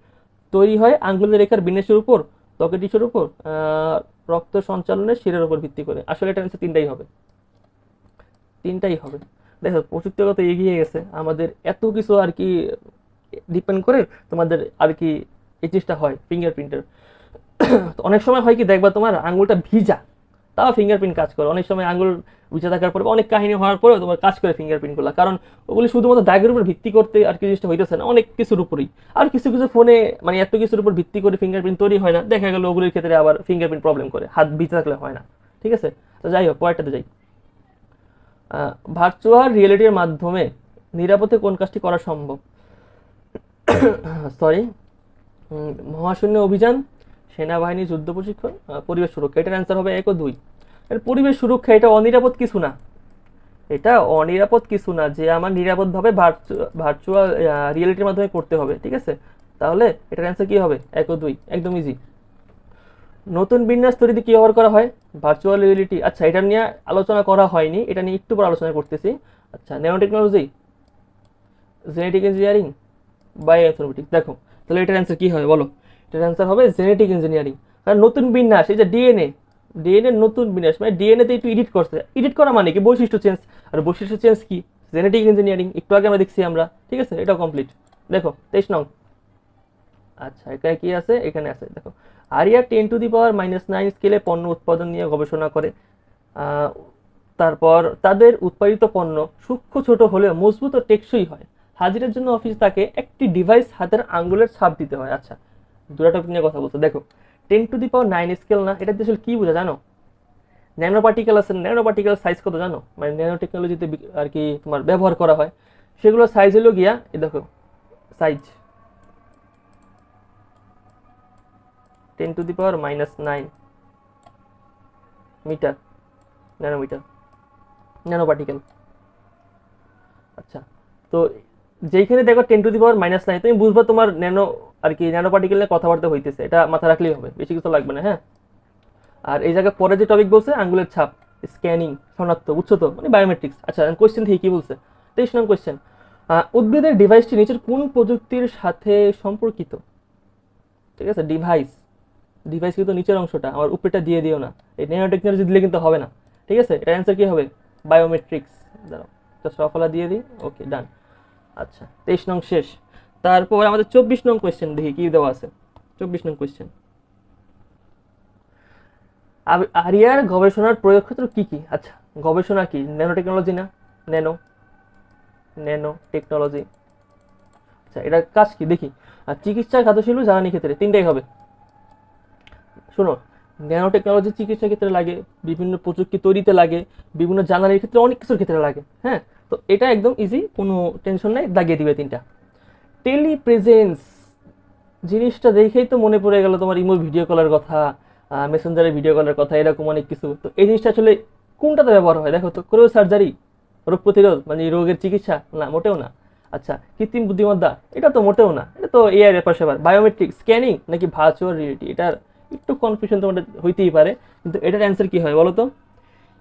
তৈরি হয় আঙ্গুলের রেখার বিন্যাসের উপর, ত্বকের টিস্যুর উপর, রক্ত সঞ্চালনের শিরার উপর ভিত্তি করে। আসলে এটা হচ্ছে তিনটাই হবে, তিনটাই হবে। দেখো, প্রযুক্তিগত এগিয়ে গেছে, আমাদের এত কিছু আর কি ডিপেন্ড করে তোমাদের আর কি এই জিনিসটা হয় ফিঙ্গারপ্রিন্টের। অনেক সময় হয় কি, দেখবা তোমার আঙ্গুলটা ভিজা, তাও ফিঙ্গারপ্রিন্ট কাজ করে। অনেক সময় আঙ্গুল ভিজা থাকার পরে, অনেক কাহিনী হওয়ার পরেও তোমার কাজ করে ফিঙ্গারপ্রিন্ট গুলো, কারণ ওগুলি শুধুমাত্র দাগের উপর ভিত্তি করতে আর কি জিনিসটা হইতেছে না, অনেক কিছুর উপরেই। আর কিছু কিছু ফোনে মানে এত কিছুর উপর ভিত্তি করে ফিঙ্গারপ্রিন্ট তৈরি হয় না, দেখা গেল ওগুলির ক্ষেত্রে আবার ফিঙ্গারপ্রিন্ট প্রবলেম করে, হাত ভিজা থাকলে হয় না, ঠিক আছে? তো যাই হোক, পরেরটাতে যাই। ভার্চুয়াল রিয়েলিটির মাধ্যমে নিরাপদে কোন কাজটি করা সম্ভব? সরি, মহাশূন্য অভিযান, সেনাবাহিনী যুদ্ধ প্রশিক্ষণ, পরিবেশ সুরক্ষা। এটার অ্যান্সার হবে 1 ও 2। এর পরিবেশ সুরক্ষা, এটা অনিরাপদ কিছু না, এটা অনিরাপদ কিছু না যে আমার নিরাপদভাবে ভার্চুয়াল রিয়েলিটির মাধ্যমে করতে হবে, ঠিক আছে? তাহলে এটার অ্যান্সার কি হবে? 1 ও 2, একদম ইজি। নতুন বিন্যাস তৈরিতে কি ব্যবহার করা হয়? Virtual reality. আচ্ছা, এটা নিয়ে আলোচনা করা হয়নি, এটা নিয়ে একটু পর আলোচনা করতেছি। আচ্ছা, nano technology, genetic engineering, bio informatics. দেখো, তাহলে এটার অ্যান্সার কি হবে বলো? এটার অ্যান্সার হবে জেনেটিক ইঞ্জিনিয়ারিং, কারণ নতুন বিন্যাস, এই যে ডিএনএ, ডিএনএ নতুন বিন্যাস মানে ডিএনএ তে একটু এডিট করছে, এডিট করা মানে কি বৈশিষ্ট্য চেঞ্জ, আর বৈশিষ্ট্য চেঞ্জ কি জেনেটিক ইঞ্জিনিয়ারিং, একটু আগে আমরা দেখছি আমরা, ঠিক আছে এটাও কমপ্লিট। দেখো 23 নং। আচ্ছা এখানে কি আছে, এখানে আছে দেখো, আরিয়া 10⁻⁻৯ স্কেলে পণ্য উৎপাদন নিয়ে গবেষণা করে। আহ, তারপর তাদের উৎপাদিত পণ্য সূক্ষ্ম ছোট হলেও মজবুত ও টেকসই হয়। হাজিরার জন্য অফিস তাকে একটি ডিভাইস হাতের আঙ্গুলের ছাপ দিতে হয়। আচ্ছা দুটা টপিক নিয়ে কথা বলতো দেখো, 10⁻৯ স্কেল না, এটা আসলে কি বোঝা জানো? ন্যানো পার্টিকেল আছে, ন্যানো পার্টিকেল সাইজ কত জানো? মানে ন্যানো টেকনোলজিতে আর কি তোমার ব্যবহার করা হয়, সেগুলো সাইজ হলো গিয়া এই দেখো সাইজ 10⁻৯ মিটার, ন্যানোমিটার, ন্যানো পার্টিকেল। আচ্ছা তো যেইখানে দেখো 10⁻৯ তুমি বুঝবা তোমার ন্যানো আর কি ন্যানো পার্টিকেল নিয়ে কথাবার্তা হইতেছে, এটা মাথা রাখলেই হবে, বেশি কিছু লাগবে না। হ্যাঁ আর এই জায়গায় পরে যে টপিক বলছে আঙ্গুলের ছাপ, স্ক্যানিং, শনাক্ত, বুঝছো তো, মানে বায়োমেট্রিক্স। আচ্ছা কোয়েশ্চেন থেকে কি বলছে, 23 নং কোয়েশ্চেন, উদ্ভিদের ডিভাইসটি নিচের কোন প্রযুক্তির সাথে সম্পর্কিত? ঠিক আছে ডিভাইস, ডিভাইস কিন্তু নিচের অংশটা, আমার উপরেটা দিয়ে দিও না, এই ন্যানো টেকনোলজি দিলে কিন্তু হবে না। ঠিক আছে এটার অ্যান্সার কি হবে? বায়োমেট্রিক্স। দাঁড়াও জাস্ট সফলা দিয়ে দিই, ওকে ডান। আচ্ছা 23 নং শেষ। তারপর আমাদের 24 নং কোয়েশ্চেন দেখি কি দেওয়া আছে। 24 নং কোয়েশ্চেন, আরিয়ার গবেষণার প্রয়োগ ক্ষেত্র কি কি? আচ্ছা গবেষণা কি, ন্যানো টেকনোলজি না? Nano, nano technology. আচ্ছা এটার কাজ কি দেখি, চিকিৎসা, খাদ্যশিল্প, জ্বালানি ক্ষেত্রে, তিনটাই হবে। শোনো, ন্যানো টেকনোলজি চিকিৎসা ক্ষেত্রে লাগে, বিভিন্ন প্রযুক্তি তৈরিতে লাগে, বিভিন্ন জ্বালানির ক্ষেত্রে, অনেক কিছুর ক্ষেত্রে লাগে। হ্যাঁ তো এটা একদম ইজি, কোনো টেনশন নাই, দাগিয়ে দিবে তিনটা। টেলিপ্রেজেন্স জিনিসটা দেখেই তো মনে পড়ে গেল তোমার ইমো ভিডিও কলের কথা, মেসেঞ্জারের ভিডিও কলের কথা, এরকম অনেক কিছু। তো এই জিনিসটা আসলে কোনটাতে ব্যবহার হয় দেখো তো, ক্রিও সার্জারি, রোগ প্রতিরোধ মানে রোগের চিকিৎসা না, মোটেও না। আচ্ছা কৃত্রিম বুদ্ধিমত্তা, এটা তো মোটেও না, এটা তো এআই এর পেশাবার। বায়োমেট্রিক, স্ক্যানিং নাকি ভার্চুয়াল রিয়েলিটি, এটার একটু কনফিউশন তোমাদের হইতেই পারে, কিন্তু এটার অ্যান্সার কি হয় বলো তো?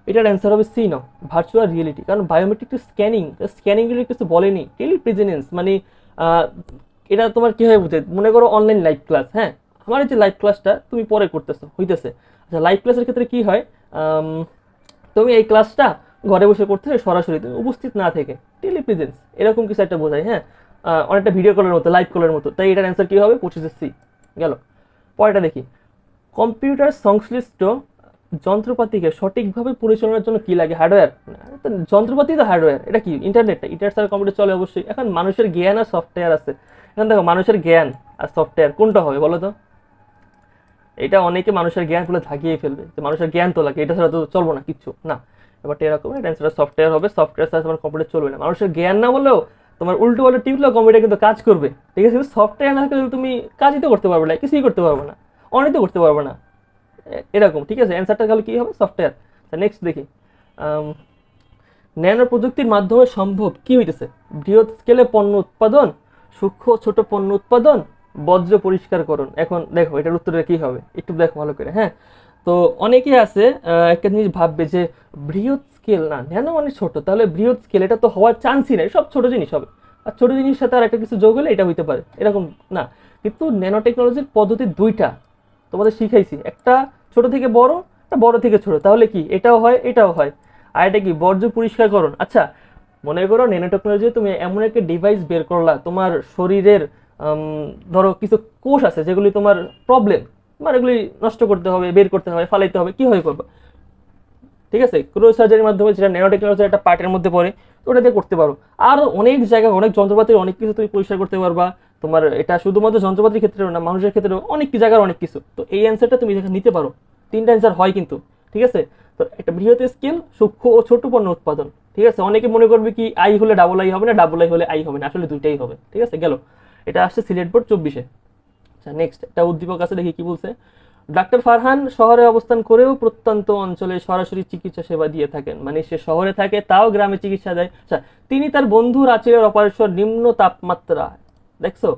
এটার অ্যান্সার হবে সি নাও, ভার্চুয়াল রিয়েলিটি। কারণ biometric to scanning, scanning related কিছু বলেনি। টেলিপ্রেজেন্স মানে আহ, এটা তোমার কি হয় বুঝে, মনে করো অনলাইন লাইভ ক্লাস, হ্যাঁ আমার এই যে লাইভ ক্লাসটা তুমি পরে করতেছো হইতেছে, আচ্ছা লাইভ ক্লাসের ক্ষেত্রে কি হয়, আম, তুমি এই ক্লাসটা ঘরে বসে করতে সরাসরি তুমি উপস্থিত না থেকে, টেলিপ্রেজেন্স এরকম কিছু একটা বোঝায়। হ্যাঁ অনেকটা ভিডিও কলের মতো, লাইভ কলের মতো, তাই এটার অ্যান্সার কি হবে? 25 সি গেল। পরেরটা দেখি, কম্পিউটার সংশ্লিষ্ট যন্ত্রপাতিকে সঠিকভাবে পরিচালনার জন্য কি লাগে? হার্ডওয়্যার। যন্ত্রপাতি তো হার্ডওয়্যার, এটা কি ইন্টারনেট? ইন্টারনেট ছাড়া কম্পিউটার চলে অবশ্যই। এখন মানুষের জ্ঞান আর সফটওয়্যার আছে, এখন দেখো মানুষের জ্ঞান আর সফটওয়্যার কোনটা হবে বলো তো? এটা অনেকে মানুষের জ্ঞান গুলো থাকিয়ে ফেলবে, যে মানুষের জ্ঞান তো লাগে, এটা ছাড়া তো চলবো না কিচ্ছু না। ব্যাপারটা এরকম, এটা অ্যান্সারটা সফটওয়্যার হবে, সফটওয়্যার ছাড়া তোমার কম্পিউটার চলবে না। মানুষের জ্ঞান না বললেও তোমার উল্টো পাল্টা টিপলেও কম্পিউটার কিন্তু কাজ করবে, ঠিক আছে, কিন্তু সফটওয়্যার না থাকলে তুমি কাজই তো করতে পারবে না, কিছুই করতে পারবে না, অনেক তো করতে পারবে না, এরকম। ঠিক আছে অ্যান্সারটা তাহলে কি হবে? সফটওয়্যার। নেক্সট দেখি, ন্যানো প্রযুক্তির মাধ্যমে সম্ভব কি হইতেছে? বৃহৎ স্কেলে পণ্য উৎপাদন, সূক্ষ্ম ছোট পণ্য উৎপাদন, বজ্র পরিষ্কারকরণ। এখন দেখো এটার উত্তরটা কি হবে, একটু দেখো ভালো করে। হ্যাঁ তো অনেকেই আছে একটা জিনিস ভাববে যে বৃহৎ স্কেল না, ন্যানো মানে ছোট, তাহলে বৃহৎ স্কেল এটা তো হওয়ার চান্সই নেই, সব ছোট জিনিস হবে। আর ছোট জিনিসের সাথে আর একটা কিছু যোগ হলে এটা হইতে পারে, এরকম না। কিন্তু ন্যানো টেকনোলজির পদ্ধতি দুইটা তোমাদের শিখাইছি, একটা ছোট থেকে বড়, একটা বড় থেকে ছোট, তাহলে কি এটাও হয় এটাও হয়। আর এটা কি বর্জ্য পরিষ্কারকরণ। আচ্ছা মনে করো ন্যানো টেকনোলজি তুমি এমন একটা ডিভাইস বের করলা, তোমার শরীরের ধরো কিছু কোষ আছে যেগুলি তোমার প্রবলেম, তোমার এগুলি নষ্ট করতে হবে, বের করতে হবে, ফালাইতে হবে, কি হয় করবা? ঠিক আছে ক্রো সার্জারির মাধ্যমে, যেটা ন্যানো টেকনোলজির একটা পার্টের মধ্যে পড়ে, তো ওটা দিয়ে করতে পারো। আর অনেক জায়গায় অনেক যন্ত্রপাতির অনেক কিছু তুমি পরিষ্কার করতে পারবা। তোমার এটা শুধুমাত্র যন্ত্রপাতির ক্ষেত্রেও না, মানুষের ক্ষেত্রেও অনেক কি জায়গার অনেক কিছু। তো এই অ্যান্সারটা তুমি এখানে নিতে পারো, তিনটা অ্যান্সার হয় কিন্তু। ঠিক আছে তো একটা বৃহৎ স্কেল, সূক্ষ্ম ও ছোট পণ্য উৎপাদন। ঠিক আছে অনেকে মনে করবে কি আই হলে ডাবল আই হবে না, ডাবল আই হলে আই হবে না, আসলে দুইটাই হবে। ঠিক আছে গেল, এটা আসছে সিলেট বোর্ড 24-এ। আচ্ছা নেক্সট একটা উদ্দীপক আছে, দেখি কি বলছে। ডাক্তার ফারহান শহরে অবস্থান করেও প্রত্যন্ত অঞ্চলে সরাসরি চিকিৎসা সেবা দিয়ে থাকেন, মানে সে শহরে থাকে তাও গ্রামে চিকিৎসা দেয়। আচ্ছা তিনি তার বন্ধু রাচিলের অপারেশন নিম্ন তাপমাত্রা, দেখছো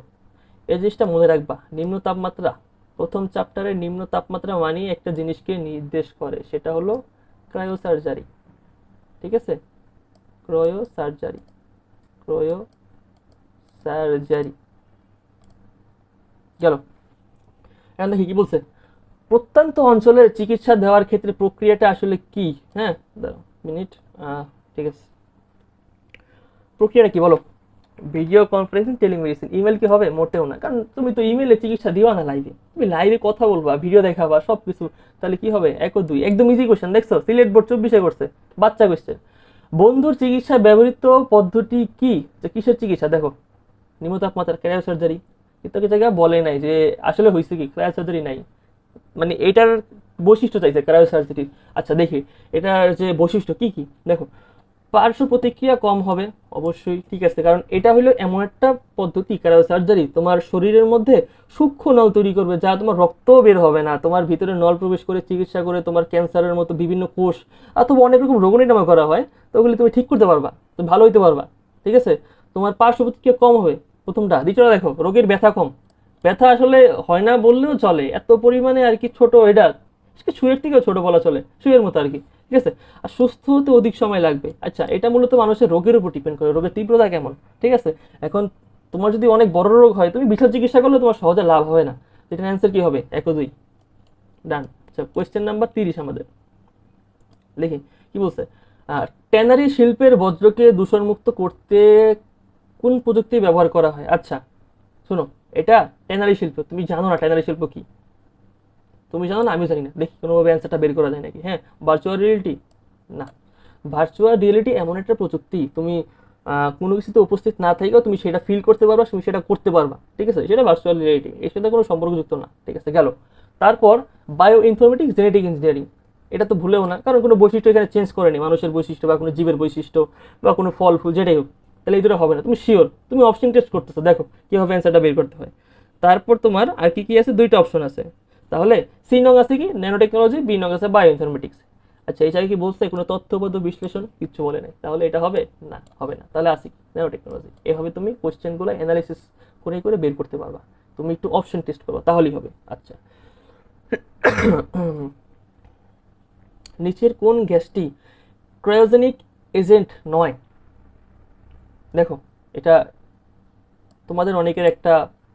এই জিনিসটা মনে রাখবা, নিম্ন তাপমাত্রা, প্রথম চ্যাপ্টারে নিম্ন তাপমাত্রা মানে একটা জিনিসকে নির্দেশ করে, সেটা হলো ক্রায়ো সার্জারি। ঠিক আছে ক্রয়ো সার্জারি, ক্রয়ো সার্জারি গেল। এখন দেখি কি বলছে, প্রত্যন্ত অঞ্চলে চিকিৎসা দেওয়ার ক্ষেত্রে প্রক্রিয়াটা আসলে কি? হ্যাঁ, দাঁড়াও মিনিট। ঠিক আছে, প্রক্রিয়াটা কি বলো? Video conferencing, telemedicine. ইমেল কি হবে? মোটেও না, কারণ তুমি তো ইমেলে চিকিৎসা দিবা না লাইভে, তুমি লাইভে কথা বলবা, ভিডিও দেখাবা, সব কিছু। তাহলে কি হবে? 1 ও 2, একদম ইজি কোশ্চেন। দেখছো সিলেট বোর্ড 24-এ করছে, বাচ্চা কোশ্চেন। বন্ধুর চিকিৎসায় ব্যবহৃত পদ্ধতি কি? যে কিসের চিকিৎসা? দেখো, নিম্ন তাপমাত্রা, ক্রায়ো সার্জারি। কিন্তু কি জায়গায় বলে নাই যে আসলে হয়েছে কি, ক্রায়ো সার্জারি নাই, মানে এটার বৈশিষ্ট্য চাইছে ক্রায়ো সার্জারি। আচ্ছা দেখি এটার যে বৈশিষ্ট্য কি কি। দেখো, পার্শ্ব প্রতিক্রিয়া কম হবে, অবশ্যই ঠিক আছে, কারণ এটা হলো এমন একটা পদ্ধতি ক্রায়ো সার্জারি, তোমার শরীরের মধ্যে সূক্ষ্ম নল তৈরি করবে, যা তোমার রক্ত বের হবে না, তোমার ভিতরে নল প্রবেশ করে চিকিৎসা করে তোমার ক্যান্সারের মতো বিভিন্ন কোষ অথবা অনেক রকম রোগ নিরাময় করা হয়, তো ওগুলি তুমি ঠিক করতে পারবা, তুমি ভালো হইতে পারবা। ঠিক আছে, তোমার পার্শ্ব প্রতিক্রিয়া কম হবে প্রথমটা। দ্বিতীয়টা দেখো, রোগীর ব্যথা কম। ব্যথা আসলে হয় না বললেও চলে, এত পরিমাণে আর কি ছোট, এটা সুইয়ের থেকেও ছোট বলা চলে, সুইয়ের মতো আর কি। ঠিক আছে, আর সুস্থ হতে অধিক সময় লাগবে। আচ্ছা, এটা মূলত মানুষের রোগের উপর ডিপেন্ড করে, রোগের তীব্রতা কেমন। ঠিক আছে, এখন তোমার যদি অনেক বড় রোগ হয়, তুমি বিশাল চিকিৎসা করলে তোমার সহজে লাভ হবে না। এটার অ্যান্সার কি হবে? 1 ও 2। ডান। আচ্ছা, কোয়েশ্চেন নাম্বার 30 আমাদের, দেখি কি বলছে। ট্যানারি শিল্পের বজ্রকে দূষণমুক্ত করতে কোন প্রযুক্তি ব্যবহার করা হয়? আচ্ছা শোনো, এটা ট্যানারি শিল্প, তুমি জানো না ট্যানারি শিল্প কি? তুমি জানো না, আমি জানি না, দেখি কোনোভাবে অ্যান্সারটা বের করা যায় নাকি। হ্যাঁ, ভার্চুয়াল রিয়েলিটি। না, ভার্চুয়াল রিয়েলিটি এমন একটা প্রযুক্তি, তুমি কোনো কিছুতে উপস্থিত না থেকেও তুমি সেটা ফিল করতে পারবা, তুমি সেটা করতে পারবা। ঠিক আছে, সেটা ভার্চুয়াল রিয়েলিটি, এর সাথে কোনো সম্পর্কযুক্ত না। ঠিক আছে, গেল। তারপর বায়ো ইনফরমেটিক্স, জেনেটিক ইঞ্জিনিয়ারিং। এটা তো ভুলেও না, কারণ কোনো বৈশিষ্ট্য এখানে চেঞ্জ করেনি, মানুষের বৈশিষ্ট্য বা কোনো জীবের বৈশিষ্ট্য বা কোনো ফল ফুল যেটাই হোক, তাহলে এই দুটো হবে না। তুমি শিওর? তুমি অপশন টেস্ট করতেছো, দেখো কীভাবে অ্যান্সারটা বের করতে হয়। তারপর তোমার আর কি কি আছে? 2টা অপশন আছে, তাহলে সি নং আছে কি ন্যানো টেকনোলজি, বি নং আছে বায়ো ইনফরমেটিক্স। আচ্ছা, এই জায়গায় কি বলছে কোনো তথ্যবদ্ধ বিশ্লেষণ? কিচ্ছু বলে নাই, তাহলে এটা হবে না, হবে না। তাহলে আসি ন্যানো টেকনোলজি। এভাবে তুমি কোশ্চেনগুলো অ্যানালাইসিস করে করে বের করতে পারবা, তুমি একটু অপশন টেস্ট করবা, তাহলেই হবে। আচ্ছা, নিচের কোন গ্যাসটি ক্রায়োজেনিক এজেন্ট নয়? দেখো, এটা তোমাদের অনেকের একটা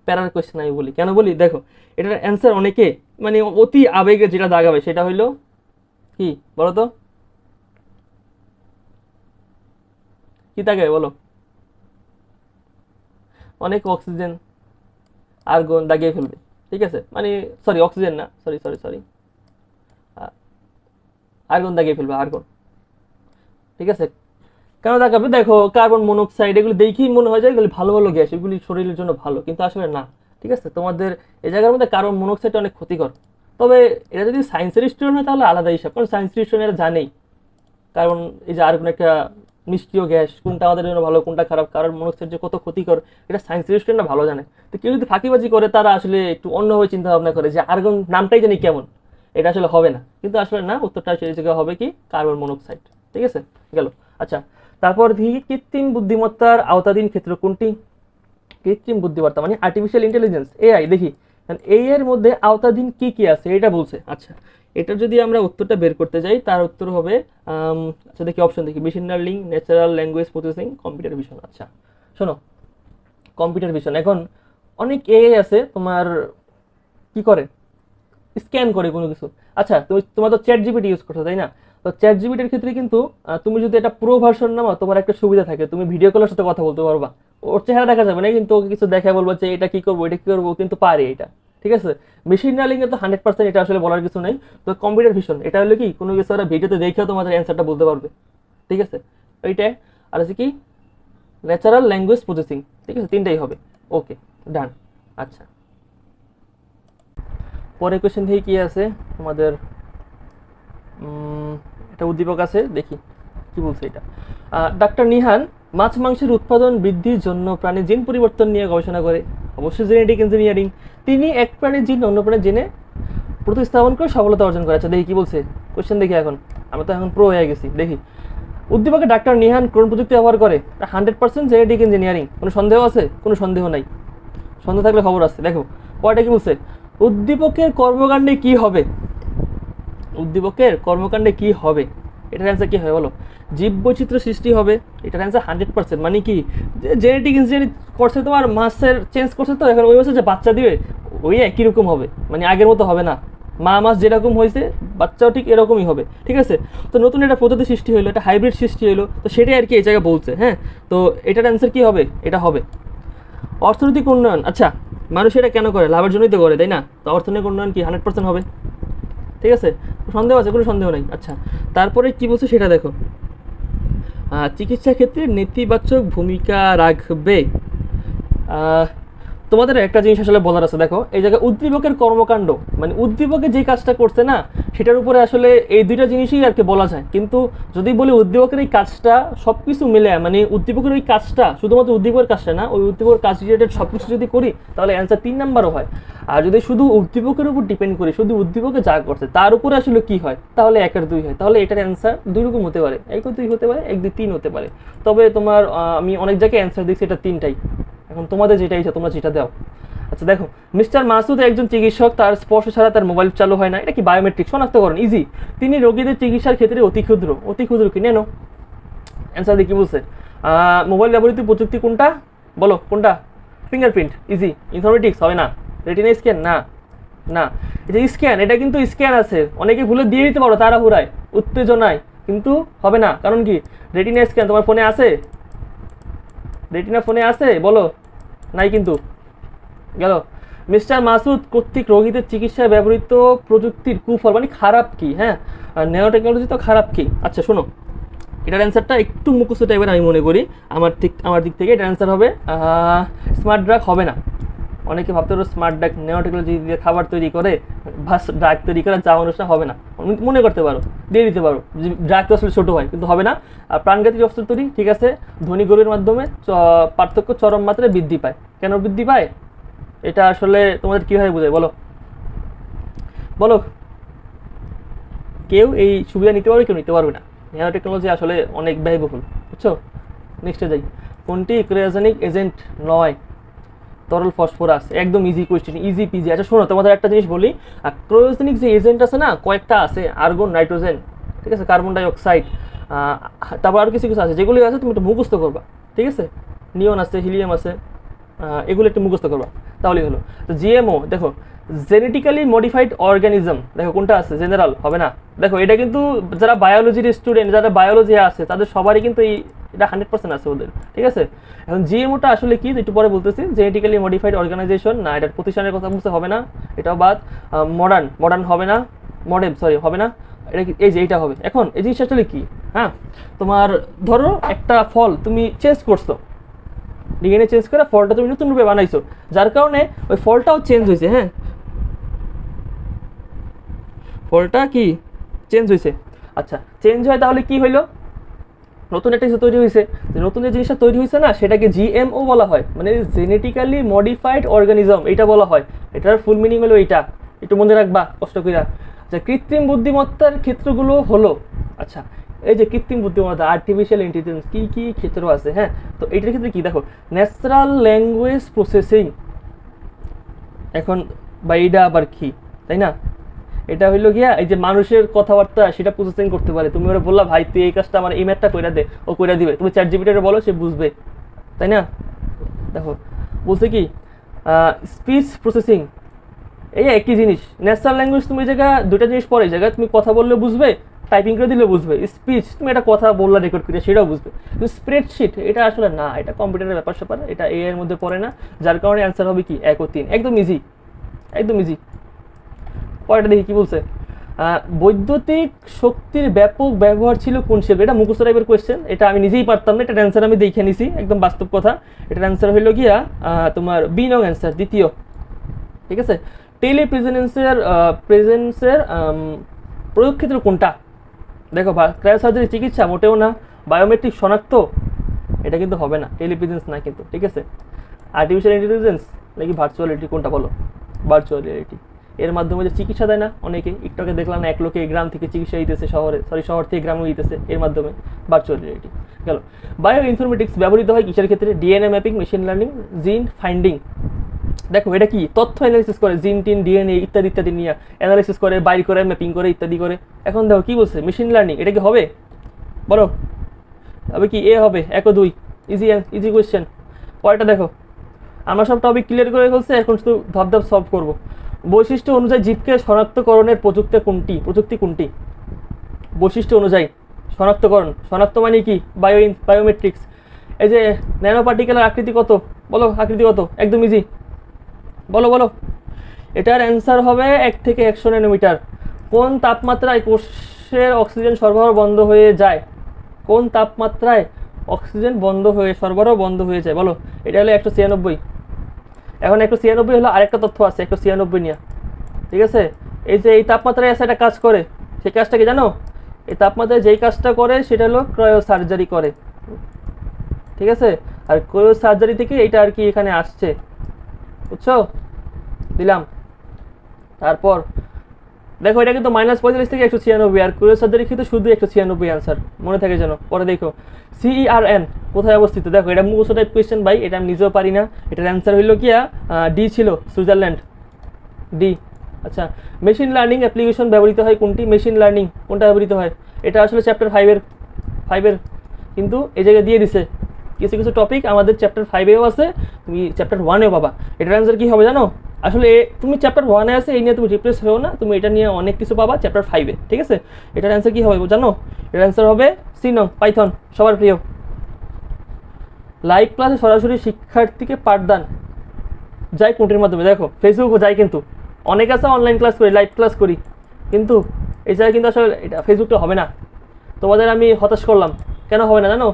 প্যারার কোয়েশ্চেন, আমি বলি কেন বলি। দেখো, এটার অ্যান্সার অনেকে মানে অতি আবেগে যেটা দাগাবে সেটা হইলো কি বলো তো, কি দাগাবে বলো? অনেক অক্সিজেন, আর্গন দাগিয়ে ফেলবে। ঠিক আছে, মানে সরি অক্সিজেন না, সরি সরি সরি, আর্গন দাগিয়ে ফেলবে, আর্গন। ঠিক আছে, কেন দেখাবে? দেখো, কার্বন মনোক্সাইড এগুলো দেখেই মনে হয় যে এগুলি ভালো ভালো গ্যাস, এগুলি শরীরের জন্য ভালো, কিন্তু আসলে না। ঠিক আছে, তোমাদের এই জায়গার মধ্যে কার্বন মনোক্সাইড অনেক ক্ষতিকর। তবে এটা যদি সায়েন্সের স্টুডেন্ট হয় তাহলে আলাদা হিসাব, কারণ সায়েন্স স্টুডেন্টরা জানেই কারণ এই যে আর্গন একটা নিষ্ক্রিয় গ্যাস, কোনটা আমাদের জন্য ভালো কোনটা খারাপ, কার্বন মনোক্সাইড যে কত ক্ষতিকর, এটা সায়েন্সের স্টুডেন্টরা ভালো জানে। তো কেউ যদি ফাঁকিবাজি করে, তারা আসলে একটু অন্যভাবে চিন্তা ভাবনা করে যে আর্গন নামটাই জানি কেমন, এটা আসলে হবে না, কিন্তু আসলে না, উত্তরটা সেই জায়গায় হবে কি কার্বন মনোক্সাইড। ঠিক আছে, গেল। আচ্ছা, তারপর দেখি কৃত্রিম বুদ্ধিমত্তার আওতাধীন ক্ষেত্র কোনটি? কৃত্রিম বুদ্ধিমত্তা মানে আর্টিফিশিয়াল ইন্টেলিজেন্স, এআই। দেখি এই এর মধ্যে আওতাধীন কি কি আছে এটা বলছে। আচ্ছা, এটার যদি আমরা উত্তরটা বের করতে যাই, তার উত্তর হবে আচ্ছা দেখি অপশন, দেখি machine learning, natural language processing, computer vision. আচ্ছা শোনো, কম্পিউটার ভিশন, এখন অনেক এআই আছে তোমার কি করে, স্ক্যান করে কোনো কিছু। আচ্ছা, তোমার তো চ্যাট জিপিটি ইউজ করছো তাই না? তো চ্যাট জিপিটির ক্ষেত্রে কিন্তু তুমি যদি এটা প্রো ভার্সন নাও, তোমার একটা সুবিধা থাকে, তুমি ভিডিও কলের সাথে কথা বলতে পারবা, ওর চেহারা দেখা যাবে না, কিন্তু ওকে কিছু দেখা বলবো যে এটা কি করবো এটা কি করবো, কিন্তু পারে এটা। ঠিক আছে, মেশিন লার্নিং এর তো 100% এটা আসলে বলার কিছু নেই। তো কম্পিউটার ভিশন এটা হলো কি কোনো কিছু ওরা ভিডিওতে দেখেও তোমাদের অ্যান্সারটা বলতে পারবে। ঠিক আছে, ওইটাই। আর আছে কি ন্যাচারাল ল্যাঙ্গুয়েজ প্রসেসিং। ঠিক আছে, 3টাই হবে। ওকে, ডান। আচ্ছা, পরের কোয়েশ্চেন থেকে কি আছে তোমাদের? একটা উদ্দীপক আছে, দেখি কি বলছে এটা। ডাক্তার নিহান মাছ মাংসের উৎপাদন বৃদ্ধির জন্য প্রাণীর জিন পরিবর্তন নিয়ে গবেষণা করে, অবশ্যই জেনেটিক ইঞ্জিনিয়ারিং। তিনি এক প্রাণীর জিন অন্য প্রাণীর জিনে প্রতিস্থাপন করে সফলতা অর্জন করে। আচ্ছা দেখি কি বলছে কোয়েশ্চেন, দেখি এখন আমরা তো এখন প্রো হয়ে গেছি। দেখি উদ্দীপকে ডাক্তার নিহান কোন প্রযুক্তি ব্যবহার করে? 100% জেনেটিক ইঞ্জিনিয়ারিং। কোনো সন্দেহ আছে? কোনো সন্দেহ নাই, সন্দেহ থাকলে খবর আছে। দেখো পয়টা কি বলছে, উদ্দীপকের কর্মকাণ্ডে কি হবে? উদ্দীপকের কর্মকাণ্ডে কি হবে? এটার অ্যান্সার কি হবে বলো? জীব বৈচিত্র্য সৃষ্টি হবে। এটার অ্যান্সার 100%। মানে কি জেনেটিক ইঞ্জিনিয়ারিং করছে, তোমার মাছের চেঞ্জ করছে, তো এখন ওই মাছের যে বাচ্চা দিবে ওই একই রকম হবে, মানে আগের মতো হবে না। মা মাছ যেরকম হয়েছে বাচ্চাও ঠিক এরকমই হবে, ঠিক আছে। তো নতুন একটা প্রজাতি সৃষ্টি হলো, একটা হাইব্রিড সৃষ্টি হলো, তো সেটাই আর কি এই জায়গায় বলছে। হ্যাঁ, তো এটার অ্যান্সার কি হবে? এটা হবে অর্থনৈতিক উন্নয়ন। আচ্ছা, মানুষ এটা কেন করে? লাভের জন্যই তো করে, তাই না? তো অর্থনৈতিক উন্নয়ন কি 100% হবে? ঠিক আছে, সন্দেহ আছে? কোনো সন্দেহ নাই। আচ্ছা, তারপরে কি বলছে সেটা দেখো। চিকিৎসা ক্ষেত্রে নেতিবাচক ভূমিকা রাখবে। আহ, তোমাদের একটা জিনিস আসলে বলার আছে। দেখো এই জায়গায় উদ্দীপকের কর্মকাণ্ড, মানে উদ্দীপকে যে কাজটা করছে না, সেটার উপরে আসলে এই দুইটা জিনিসই আর কি বলা যায়। কিন্তু যদি বলি উদ্দীপকের এই কাজটা সব কিছু মিলে, মানে উদ্দীপকের ওই কাজটা শুধুমাত্র উদ্দীপকের কাজটা না, ওই উদ্দীপকের কাজ রিলেটেড সব কিছু যদি করি, তাহলে অ্যান্সার 3 নাম্বারও হয়। আর যদি শুধু উদ্দীপকের উপর ডিপেন্ড করি, শুধু উদ্দীপকে যা করছে তার উপরে আসলে কি হয়, তাহলে 1 আর 2 হয়। তাহলে এটার অ্যান্সার দুই রকম হতে পারে, 1 ও 2 হতে পারে, 1 2 3 হতে পারে। তবে তোমার আমি অনেক জায়গায় অ্যান্সার দিচ্ছি এটা 3টাই। এখন তোমাদের যেটা ইচ্ছা তোমরা যেটা দাও। আচ্ছা দেখো, মিস্টার মাসুদ একজন চিকিৎসক, তার স্পর্শ ছাড়া তার মোবাইল চালু হয় না। এটা কি বায়োমেট্রিক শনাক্তকরণ? ইজি। তিনি রোগীদের চিকিৎসার ক্ষেত্রে অতি ক্ষুদ্র। অতি ক্ষুদ্র কি নেনো? অ্যান্সার দিয়ে কি বলছে? মোবাইল ব্যবহৃত প্রযুক্তি কোনটা? বলো কোনটা? ফিঙ্গারপ্রিন্ট। ইজি। ইনফরমেটিক্স হবে না। রেটিনা স্ক্যান না, না। এই যে স্ক্যান, এটা কিন্তু স্ক্যান আছে, অনেকে ভুলে দিয়ে দিতে পারো তাড়াহুড়ায়, উত্তেজনায়, কিন্তু হবে না। কারণ কি? রেটিনা স্ক্যান তোমার ফোনে আছে? রেটিনা ফোনে আছে? বলো। নাই কিন্তু। গেল। মিস্টার মাসুদ কর্তৃক রোগীদের চিকিৎসায় ব্যবহৃত প্রযুক্তির কুফল মানে খারাপ কি? হ্যাঁ, নেও টেকনোলজি তো খারাপ কি? আচ্ছা শোনো, এটার অ্যান্সারটা একটু মুখস্থ টাইপের আমি মনে করি। আমার দিক থেকে এটার অ্যান্সার হবে স্মার্ট ড্রাগ হবে না। অনেকে ভাবতে পারো স্মার্ট ড্রাগ নেও টেকনোলজি দিয়ে খাবার তৈরি করে বা ড্রাগ তৈরি করে চা অনুষ্ঠান হবে না, মনে করতে পারো, দিয়ে দিতে পারো যে ড্রাগ তো আসলে ছোটো হয়, কিন্তু হবে না। আর প্রাণঘাতী অস্ত্র তৈরি, ঠিক আছে, ধনী গরিবের মাধ্যমে পার্থক্য চরম মাত্রায় বৃদ্ধি পায়। কেন বৃদ্ধি পায়? এটা আসলে তোমাদের কীভাবে বোঝায় বলো, বলো। কেউ এই সুবিধা নিতে পারবে, কেউ নিতে পারবে না। ন্যানো টেকনোলজি আসলে অনেক ব্যয়বহুল, বুঝছো। নেক্সটে যাই। কোনটি ক্রায়োজেনিক এজেন্ট নয়? তরল ফসফরাস। একদম ইজি কোয়েশ্চেন, ইজি পিজি। আচ্ছা শোনো, তোমাদের একটা জিনিস বলি। ক্রায়োজেনিক যে এজেন্ট আছে না, কয়েকটা আছে, আর্গন, নাইট্রোজেন, ঠিক আছে, কার্বন ডাই অক্সাইড, তারপর আরও কিছু কিছু আছে, যেগুলি আছে তুমি একটু মুখস্থ করবা, ঠিক আছে। নিয়ন আছে, হিলিয়াম আছে, এগুলো একটু মুখস্থ করবা, তাহলেই হলো। তো জিএমও দেখো, জেনেটিক্যালি মডিফাইড অর্গানিজম, দেখো কোনটা আছে? জেনারেল হবে না। দেখো এটা কিন্তু যারা বায়োলজির স্টুডেন্ট, যারা বায়োলজি আছে, তাদের সবারই কিন্তু এটা 100% আছে ওদের, ঠিক আছে। এখন জিএমওটা আসলে কি একটু পরে বলতেছি। জেনেটিক্যালি মডিফাইড অর্গানাইজেশন না, এটার প্রতিষ্ঠানের কথা বলতে হবে না, এটাও বাদ। মডার্ন হবে না, মডেম সরি হবে না। এটা কি? এই যে এটা হবে। এখন এই জিনিসটা আসলে কি? হ্যাঁ, তোমার ধরো একটা ফল তুমি চেঞ্জ করছো, ডিএনএ চেঞ্জ করে ফলটা তুমি নতুন রূপে বানাইছো, যার কারণে ওই ফলটাও চেঞ্জ হয়েছে। হ্যাঁ, ফলটা কি চেঞ্জ হয়েছে। আচ্ছা চেঞ্জ হয় তাহলে কি হইলো? নতুন একটা কিছু তৈরি হয়েছে। নতুন যে জিনিসটা তৈরি হয়েছে না, সেটাকে জিএমও বলা হয়, মানে জেনেটিক্যালি মডিফাইড অর্গানিজম, এটা বলা হয়। এটার ফুল মিনিং হলো এইটা, একটু মনে রাখবা কষ্ট করে। আচ্ছা, কৃত্রিম বুদ্ধিমত্তার ক্ষেত্রগুলো হলো, আচ্ছা এই যে কৃত্রিম বুদ্ধিমত্তা, আর্টিফিশিয়াল ইন্টেলিজেন্স, কি কি ক্ষেত্র আছে? হ্যাঁ, তো এইটার ক্ষেত্রে কি দেখো, ন্যাচারাল ল্যাঙ্গুয়েজ প্রসেসিং। এখন বা এইটা আবার কি, তাই না? এটা হইলো গিয়া এই যে মানুষের কথাবার্তা সেটা প্রসেসিং করতে পারে। তুমি ওরা বললা ভাই তুই এই কাজটা আমার এই ম্যাথটা কইরা দে, ও কইরা দিবে। তুমি চ্যাট জিপিটিতে বলো, সে বুঝবে, তাই না? দেখো বলছে কি স্পিচ প্রসেসিং, এই একই জিনিস। ন্যাচারাল ল্যাঙ্গুয়েজ তুমি এই জায়গা দুটা জিনিস পরে, এই জায়গায় তুমি কথা বললে বুঝবে, টাইপিং করে দিলে বুঝবে। স্পিচ তুমি একটা কথা বললা রেকর্ড করে, সেটাও বুঝবে। কিন্তু স্প্রেডশিট এটা আসলে না, এটা কম্পিউটারের ব্যাপার স্যাপার, এটা এআই এর মধ্যে পড়ে না, যার কারণে অ্যান্সার হবে কি 1 ও 3। একদম ইজি, একদম ইজি। পরেরটা দেখি কি বলছে। বৈদ্যুতিক শক্তির ব্যাপক ব্যবহার ছিল কোন শিল্পে? এটা মুখস্থ টাইপের কোয়েশ্চেন, এটা আমি নিজেই পারতাম না, এটার অ্যান্সার আমি দেখে নিছি, একদম বাস্তব কথা। এটার অ্যান্সার হইল গিয়া তোমার বি নং অ্যান্সার, দ্বিতীয়, ঠিক আছে। প্রেজেন্সের প্রয়োগ ক্ষেত্র কোনটা? দেখো ক্রায়োসার্জারি চিকিৎসা মোটেও না। বায়োমেট্রিক শনাক্ত, এটা কিন্তু হবে না, টেলিপ্রেজেন্স না কিন্তু, ঠিক আছে। আর্টিফিশিয়াল ইন্টেলিজেন্স নাকি ভার্চুয়াল রিয়েলিটি, কোনটা বলো? Virtual reality. এর মাধ্যমে যে চিকিৎসা দেয় না অনেকে, একটু আগে দেখলাম না, এক লোকে গ্রাম থেকে চিকিৎসা দিতেছে শহর থেকে গ্রামে দিতেছে, এর মাধ্যমে ভার্চুয়াল রিয়েলিটি গেল। বায়ো ইনফরমেটিক্স ব্যবহৃত হয় কিসের ক্ষেত্রে? ডিএনএ ম্যাপিং, মেশিন লার্নিং, জিন ফাইন্ডিং। দেখো এটা কি? তথ্য অ্যানালিসিস করে, জিন টিন ডিএনএ ইত্যাদি ইত্যাদি নিয়ে অ্যানালিসিস করে, বাইর করে, ম্যাপিং করে, ইত্যাদি করে। এখন দেখো কি বলছে, মেশিন লার্নিং, এটা কি হবে বলো? তবে কি এ হবে? 1 ও 2, ইজি ইজি কোয়েশ্চেন। পরেরটা দেখো, আমরা সব টপিক ক্লিয়ার করে ফেলছি, এখন শুধু ধাপ ধাপ সলভ করবো। বৈশিষ্ট্য অনুযায়ী জীবকে শনাক্তকরণের প্রযুক্তি কোনটি? বৈশিষ্ট্য অনুযায়ী শনাক্তকরণ, শনাক্ত মানে কি? বায়োমেট্রিক্স। এই যে ন্যানো পার্টিকেলের আকৃতি কত? বলো আকৃতি কত? একদম ইজি, বলো বলো। এটার অ্যান্সার হবে 1 থেকে 100 ন্যানোমিটার। কোন তাপমাত্রায় কোষের অক্সিজেন সরবরাহ বন্ধ হয়ে যায়? কোন তাপমাত্রায় অক্সিজেন সরবরাহ বন্ধ হয়ে যায়? বলো। এটা হলো 196। এখন 196 হলো আরেকটা তথ্য আছে 196 নিয়ে, ঠিক আছে? এই যে এই তাপমাত্রায় আছে একটা কাজ করে, সেই কাজটা কি জানো? এই তাপমাত্রায় যেই কাজটা করে সেটা হলো ক্রায়ো সার্জারি করে, ঠিক আছে? আর ক্রায়ো সার্জারি থেকে এইটা আর কি এখানে আসছে, বুঝছো? দিলাম। তারপর দেখো এটা কিন্তু -45 থেকে 196, আর ক্রায়ো সার্জারি কিন্তু শুধু 196 আনসার, মনে থাকে যেন। পরে দেখো CERN কোথায় অবস্থিত? দেখো এটা মুখস্থ টাইপ কোয়েশ্চেন ভাই, এটা আমি নিজেও পারি না। এটার অ্যান্সার হইলো কি ডি ছিল, সুইজারল্যান্ড, ডি। আচ্ছা, মেশিন লার্নিং অ্যাপ্লিকেশন ব্যবহৃত হয় কোনটি? মেশিন লার্নিং কোনটা ব্যবহৃত হয়? এটা আসলে চ্যাপ্টার 5-এর কিন্তু এই জায়গায় দিয়ে দিছে। কিছু কিছু টপিক আমাদের চ্যাপ্টার 5-এও আছে, তুমি চ্যাপ্টার 1-এও পাবা। এটার অ্যান্সার কি হবে জানো? আসলে তুমি চ্যাপ্টার 1-এ আছে এই নিয়ে তুমি রিপ্লেস হও না, তুমি এটা নিয়ে অনেক কিছু পাবা চ্যাপ্টার 5-এ, ঠিক আছে? এটার অ্যান্সার কি হবে জানো? এটার অ্যান্সার হবে সি নং, পাইথন, সবার প্রিয়। লাইভ ক্লাসে সরাসরি শিক্ষার্থীকে পাঠদান যায় কোনটির মাধ্যমে? দেখো ফেসবুকও যায়, কিন্তু অনেক আছে অনলাইন ক্লাস করি, লাইভ ক্লাস করি, কিন্তু এছাড়া কিন্তু আসলে এটা ফেসবুকটা হবে না। তোমাদের আমি হতাশ করলাম, কেন হবে না জানো?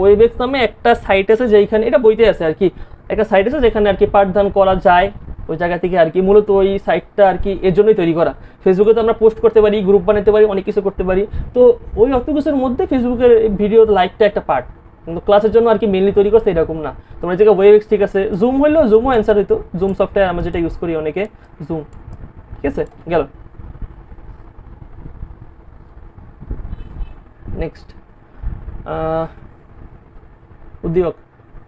ওয়েবেক্স নামে একটা সাইট আছে যেখানে, এটা বইতে আছে আর কি, একটা সাইট আছে যেখানে আর কি পাঠদান করা যায়, ওই জায়গা থেকে আর কি। মূলত ওই সাইটটা আর কি এর জন্যই তৈরি করা। ফেসবুকে তো আমরা পোস্ট করতে পারি, গ্রুপ বানাতে পারি, অনেক কিছু করতে পারি। তো ওই অত কিছুর মধ্যে ফেসবুকের ভিডিও লাইভটা একটা পার্ট, কিন্তু ক্লাসের জন্য আর কি মেনলি তৈরি করছে এরকম না। তোমরা জায়গায় ওয়েবেক্স ঠিক আছে, জুম হইলো, জুমও অ্যান্সার হইতো। জুম সফটওয়্যার আমরা যেটা ইউজ করি অনেকে, জুম, ঠিক আছে? গেল। নেক্সট, উদ্দীপক।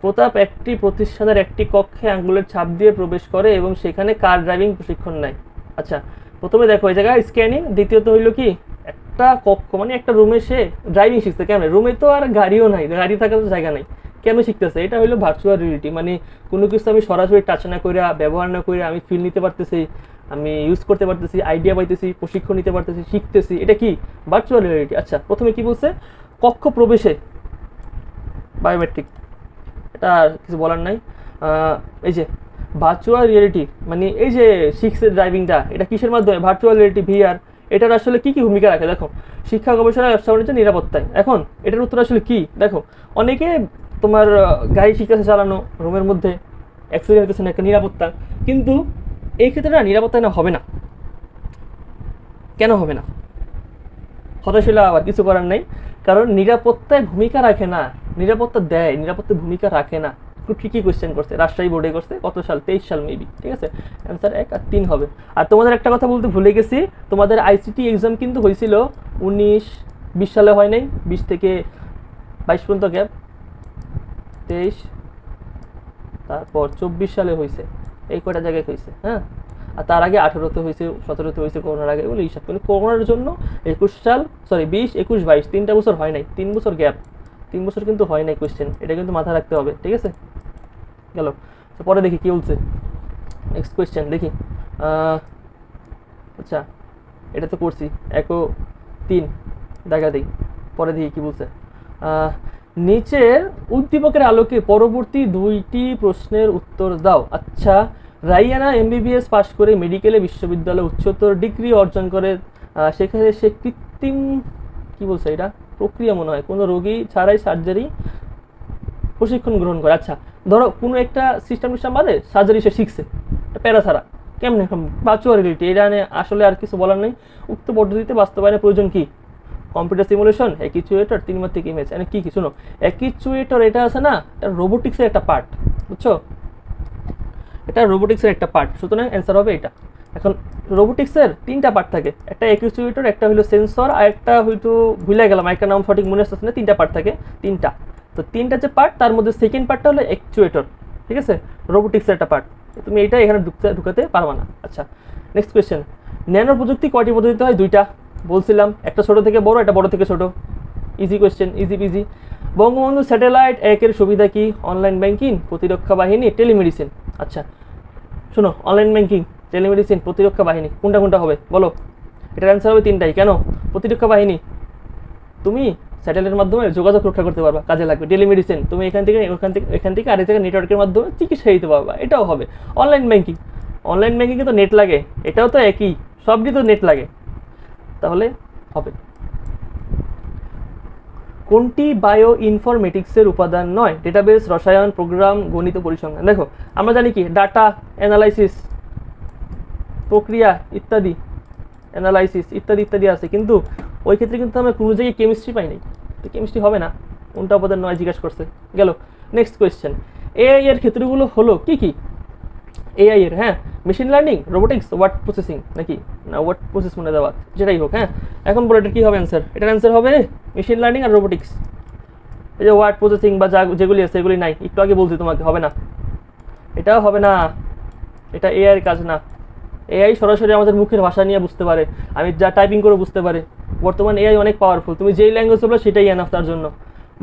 প্রতাপ একটি প্রতিষ্ঠানের একটি কক্ষে আঙ্গুলের ছাপ দিয়ে প্রবেশ করে এবং সেখানে কার ড্রাইভিং প্রশিক্ষণ নেয়। আচ্ছা, প্রথমে দেখো এই জায়গায় স্ক্যানিং, দ্বিতীয়ত হইলো কি একটা কক্ষ মানে একটা রুমে সে ড্রাইভিং শিখছে। কেমন? রুমে তো আর গাড়িও নাই, গাড়ি থাকার তো জায়গা নাই, কেমন শিখতেছে? এটা হইলো ভার্চুয়াল রিয়েলিটি, মানে কোনো কিছু আমি সরাসরি টাচ না করে, ব্যবহার না করে আমি ফিল নিতে পারতেছি, আমি ইউজ করতে পারতেছি, আইডিয়া পাইতেছি, প্রশিক্ষণ নিতে পারতেছি, শিখতেছি, এটা কি ভার্চুয়াল রিয়েলিটি। আচ্ছা, প্রথমে কি বলছে? কক্ষ প্রবেশে বায়োমেট্রিক, এটা কিছু বলার নাই। এই যে ভার্চুয়াল রিয়েলিটি মানে এই যে শিখছে ড্রাইভিংটা, এটা কিসের মাধ্যমে? Virtual reality, VR. এটার আসলে কি কি ভূমিকা রাখে দেখো? শিক্ষা, গবেষণা, ব্যবসা বাণিজ্য, নিরাপত্তায়। এখন এটার উত্তর আসলে কি? দেখো অনেকে তোমার গাড়ি শিখতেছে চালানো, রুমের মধ্যে অ্যাক্সিডেন্ট হতেছে না, একটা নিরাপত্তা। কিন্তু এই ক্ষেত্রে না নিরাপত্তা না হবে না। কেন হবে না? হতাশ হলে আবার কিছু করার নেই, কারণ নিরাপত্তায় ভূমিকা রাখে না, নিরাপত্তা দেয়, নিরাপত্তায় ভূমিকা রাখে না। একটু ট্রিকি কোয়েশ্চেন করছে, রাজশাহী বোর্ডে করছে, কত সাল? 23 সাল মেবি, ঠিক আছে? অ্যান্সার 1 আর 3 হবে। আর তোমাদের একটা কথা বলতে ভুলে গেছি, তোমাদের আইসিটি এক্সাম কিন্তু হয়েছিল 19-20 সালে, হয় নাই? 20 থেকে 22 পর্যন্ত গ্যাপ, 23, তারপর 24 সালে হয়েছে, এই কয়টা জায়গায় হয়েছে, হ্যাঁ। আর তার আগে 18-তে হয়েছে, 17-তে হয়েছে, করোনার আগে, এগুলো হিসাব করে। করোনার জন্য 21 সাল, সরি 20, 21, 22, 3টা বছর হয় নাই, 3 বছর গ্যাপ, 3 বছর কিন্তু হয় নাই কোয়েশ্চেন, এটা কিন্তু মাথায় রাখতে হবে, ঠিক আছে? গেল। তো পরে দেখি কি বলছে, নেক্সট কোয়েশ্চেন দেখি। আচ্ছা, এটা তো করছি 1 ও 3, দেখা দিই, পরে দেখি কি বলছে। নিচের উদ্দীপকের আলোকে পরবর্তী 2টি প্রশ্নের উত্তর দাও। আচ্ছা, রাইয়ানা এমবিবিএস পাশ করে মেডিকেলে বিশ্ববিদ্যালয়ে উচ্চতর ডিগ্রি অর্জন করে, সেখানে সে কৃত্রিম, কি বলছে এটা, প্রক্রিয়া মনে হয়, কোনো রোগী ছাড়াই সার্জারি প্রশিক্ষণ গ্রহণ করে। আচ্ছা, ধরো কোনো একটা সিস্টেম বাদে সার্জারি সে শিখছে, প্যারা ছাড়া, কেমনে? ভার্চুয়াল রিয়েলিটি, এটা নিয়ে আসলে আর কিছু বলার নেই। উক্ত পদ্ধতিতে বাস্তবায়নের প্রয়োজন কি? কম্পিউটার সিমুলেশন, অ্যাকিচুয়েটর, 3 মাত্রিক ইমেজ। মানে কি কি শোনো, অ্যাকিচুয়েটর এটা আছে না, এটা রোবোটিক্সের একটা পার্ট, বুঝছো? এটা রোবোটিক্সের একটা পার্ট, সুতরাং অ্যান্সার হবে এটা। এখন রোবোটিক্সের 3টা পার্ট থাকে, একটা অ্যাকিচুয়েটর, একটা হলো সেন্সর, আর একটা হয়তো ভুলে গেলাম, একটা নাম সঠিক মনে আসছে না। 3টা পার্ট থাকে, 3টা। তো 3টা যে পার্ট, তার মধ্যে সেকেন্ড পার্টটা হলো অ্যাকচুয়েটর, ঠিক আছে? রোবোটিক্সের একটা পার্ট, তুমি এটা এখানে ঢুকাতে পারবা না। আচ্ছা, নেক্সট কোয়েশ্চেন। ন্যানো প্রযুক্তি কয়টি পদ্ধতিতে হয়? 2টা বলছিলাম, একটা ছোট থেকে বড়, একটা বড় থেকে ছোট। Easy question, easy peasy. Bangabandhu satellite 1-এর সুবিধা কি? অনলাইন ব্যাংকিং, প্রতিরক্ষা বাহিনী, টেলিমেডিসিন। আচ্ছা শোনো, অনলাইন ব্যাংকিং টেলিমেডিসিন, প্রতিরক্ষা বাহিনী, কোনটা কোনটা হবে বলো? এটার অ্যান্সার হবে তিনটাই। কেন? প্রতিরক্ষা বাহিনী তুমি স্যাটেলাইটের মাধ্যমে যোগাযোগ রক্ষা করতে পারবা, কাজে লাগবে। টেলিমেডিসিন তুমি এখান থেকে আরেক জায়গায় নেটওয়ার্কের মাধ্যমে চিকিৎসা দিতে পারবা, এটাও হবে। অনলাইন ব্যাংকিংয়ে তো নেট লাগে, এটাও তো একই, সবই তো নেট লাগে, তাহলে হবে। কোনটি বায়ো ইনফরমেটিক্সের উপাদান নয়? ডেটাবেস, রসায়ন, প্রোগ্রাম, গণিত, পরিসংখ্যান। দেখো আমরা জানি কি ডাটা অ্যানালাইসিস, প্রক্রিয়া ইত্যাদি, অ্যানালাইসিস ইত্যাদি ইত্যাদি আছে, কিন্তু ওই ক্ষেত্রে কিন্তু আমরা কোনো জায়গায় কেমিস্ট্রি পাই নাই, তো কেমিস্ট্রি হবে না। কোনটা উপাদান নয় জিজ্ঞাসা করছে, গেল। নেক্সট কোয়েশ্চেন, এআই এর ক্ষেত্রগুলো হলো কি কি? এআই এর, হ্যাঁ, machine learning, robotics, word processing, নাকি না ওয়ার্ড প্রসেস মনে দেওয়া, যেটাই হোক। হ্যাঁ, এখন বলো এটার কী হবে অ্যান্সার? এটার অ্যান্সার হবে মেশিন লার্নিং আর রোবোটিক্স। এই যে ওয়ার্ড প্রসেসিং বা যেগুলি আছে এগুলি নাই, একটু আগে বলছি তোমাকে, হবে না, এটাও হবে না, এটা এআই এর কাজ না। এআই সরাসরি আমাদের মুখের ভাষা নিয়ে বুঝতে পারে, আমি যা টাইপিং করে বুঝতে পারে। বর্তমানে এআই অনেক পাওয়ারফুল, তুমি যেই ল্যাঙ্গুয়েজ বলো সেটাই এনাফ তার জন্য।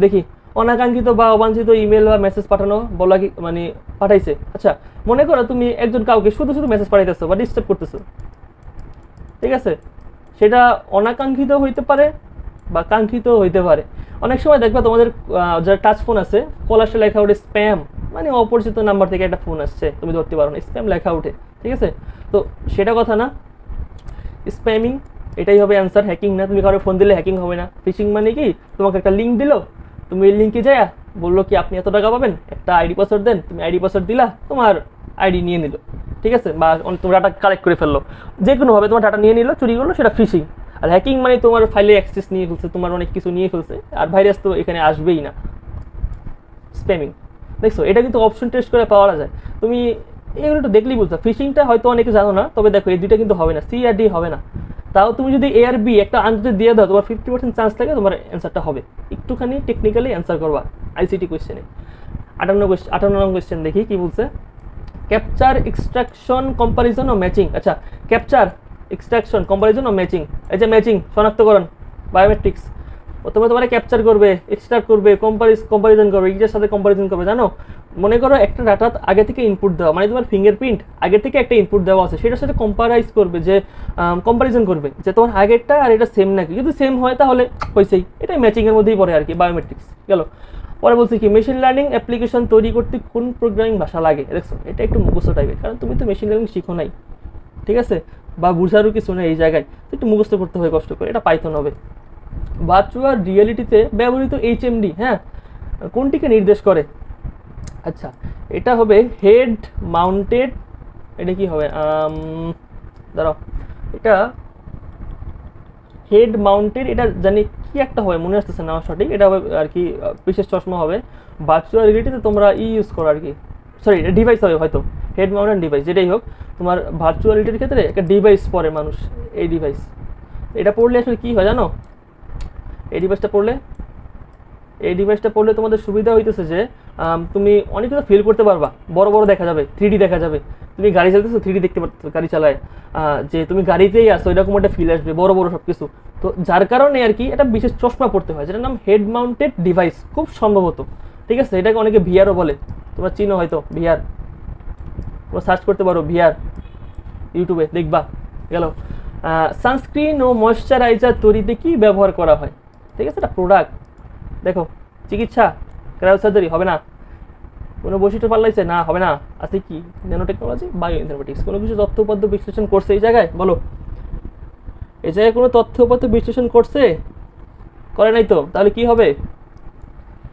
দেখি অনাকাঙ্ক্ষিত বা অবাঞ্ছিত ইমেল বা মেসেজ পাঠানো বলা কি মানে পাঠাইছে, আচ্ছা মনে করো তুমি একজন কাউকে শুধু শুধু মেসেজ পাঠাইতেছো বা ডিস্টার্ব করতেছো, ঠিক আছে, সেটা অনাকাঙ্ক্ষিত হইতে পারে বা কাঙ্ক্ষিত হইতে পারে। অনেক সময় দেখবা তোমাদের যারা টাচ ফোন আছে, কলারটা লেখা ওঠে স্প্যাম, মানে অপরিচিত নাম্বার থেকে একটা ফোন আসছে, তুমি ধরতে পারো না, স্প্যাম লেখা ওঠে, ঠিক আছে, তো সেটা কথা না, স্প্যামিং এটাই হবে অ্যান্সার, হ্যাকিং না। তুমি কারো ফোন দিলে হ্যাকিং হবে না। ফিশিং মানে কি, তোমাকে একটা লিঙ্ক দিল, তুমি এই লিঙ্কে যায় বললো কি আপনি এত টাকা পাবেন, একটা আইডি পাসওয়ার্ড দেন, তুমি আইডি পাসওয়ার্ড দিলা, তোমার আইডি নিয়ে নিল, ঠিক আছে, বা তোমার ডাটা কালেক্ট করে ফেললো, যে কোনোভাবে তোমার ডাটা নিয়ে নিল, চুরি করলো, সেটা ফিশিং। আর হ্যাকিং মানে তোমার ফাইলে অ্যাক্সেস নিয়ে ফেলছে, তোমার অনেক কিছু নিয়ে ফেলছে, আর ভাইরাস তো এখানে আসবেই না। স্প্যামিং দেখছো, এটা কিন্তু অপশন টেস্ট করে পাওয়া যায়, তুমি এগুলো একটু দেখলেই বুঝছো। ফিশিংটা হয়তো অনেকে জানো না, তবে দেখো এই দুইটা কিন্তু হবে না, সি আর ডি হবে না। তাও তুমি যদি এ আর বি একটা আনসার দিয়ে দাও, তোমার 50% চান্স থাকে তোমার অ্যান্সারটা হবে। একটুখানি টেকনিক্যালি অ্যান্সার করবা আইসিটি কোয়েশ্চেনে। 58 কোয়েশ্চেন দেখি কি বলছে। ক্যাপচার, এক্সট্রাকশন, কম্পারিজন ও ম্যাচিং। আচ্ছা, ক্যাপচার, এক্সট্রাকশন, কম্পারিজন ও ম্যাচিং। এই যে ম্যাচিং, শনাক্তকরণ, বায়োমেট্রিক্স, প্রথমে তোমার ক্যাপচার করবে, এক্সট্রাক্ট করবে, কম্পারিজন করবে, এটার সাথে কম্পারিজন করবে। জানো, মনে করো একটা ডাটা আগে থেকে ইনপুট দেওয়া, মানে তোমার ফিঙ্গারপ্রিন্ট আগে থেকে একটা ইনপুট দেওয়া আছে, সেটার সাথে কম্পারাইজ করবে, যে কম্পারিজন করবে যে তোমার আগেরটা আর এটা সেম নাকি। যদি সেম হয় তাহলে হয়েছেই, এটাই ম্যাচিংয়ের মধ্যেই পড়ে আর কি, বায়োমেট্রিক্স গেল। পরে বলছি কি, মেশিন লার্নিং অ্যাপ্লিকেশন তৈরি করতে কোন প্রোগ্রামিং ভাষা লাগে? দেখছো, এটা একটু মুখস্থ টাইপের, কারণ তুমি তো মেশিন লার্নিং শিখো নাই, ঠিক আছে, বা বুঝারও কিছু নেই এই জায়গায়, একটু মুখস্থ করতে হয় কষ্ট করে, এটা পাইথন হবে। ভার্চুয়াল রিয়েলিটিতে ব্যবহৃত এইচএমডি, হ্যাঁ, কোনটিকে নির্দেশ করে? আচ্ছা, এটা হবে হেড মাউন্টেড, এটা কি হবে, দাঁড়াও, এটা হেড মাউন্টেড, এটা জানি কি একটা হবে, মনে আসতেছে না সঠিক, এটা হবে আর কি বিশেষ চশমা হবে। ভার্চুয়াল রিয়েলিটিতে তোমরা ইউজ করো আর কি, সরি ডিভাইস হবে হয়তো, হেড মাউন্টেড ডিভাইস, যেটাই হোক, তোমার ভার্চুয়াল রিয়েলিটির ক্ষেত্রে একটা ডিভাইস পরে মানুষ, এই ডিভাইস, এটা পড়লে আসলে কী হয় জানো, এই ডিভাইসটা পড়লে তোমাদের সুবিধা হইতেছে যে তুমি অনেক কিছু ফিল করতে পারবা, বড় বড় দেখা যাবে, 3D দেখা যাবে, তুমি গাড়ি চালাতেছো 3D দেখতে পারতেছো, গাড়ি চালায় যে তুমি গাড়িতেই আসো, এরকম একটা ফিল আসবে, বড় বড় সব কিছু। তো যার কারণে আর কি এটা বিশেষ চশমা পড়তে হয়, যেটার নাম হেড মাউন্টেড ডিভাইস, খুব সম্ভবত, ঠিক আছে, এটাকে অনেকে ভিআরও বলে, তোমরা চিনো হয়তো ভিআর, তোমরা সার্চ করতে পারো ভিআর, ইউটিউবে দেখবা, গেল। সানস্ক্রিন ও ময়শ্চারাইজার তৈরিতে কি ব্যবহার করা হয়? ঠিক আছে, এটা প্রোডাক্ট। দেখো, চিকিৎসা, ক্রায়োসার্জারি হবে না, কোনো বৈশিষ্ট্য পাল্লাইছে না, হবে না, আছে কি, ন্যানো টেকনোলজি, বায়ো ইনফরমেটিক্স, কোনো কিছু তথ্য উপাত্ত বিশ্লেষণ করছে এই জায়গায়, বলো এই জায়গায় কোনো তথ্য উপাত্ত বিশ্লেষণ করছে, করে নাই তো, তাহলে কি হবে?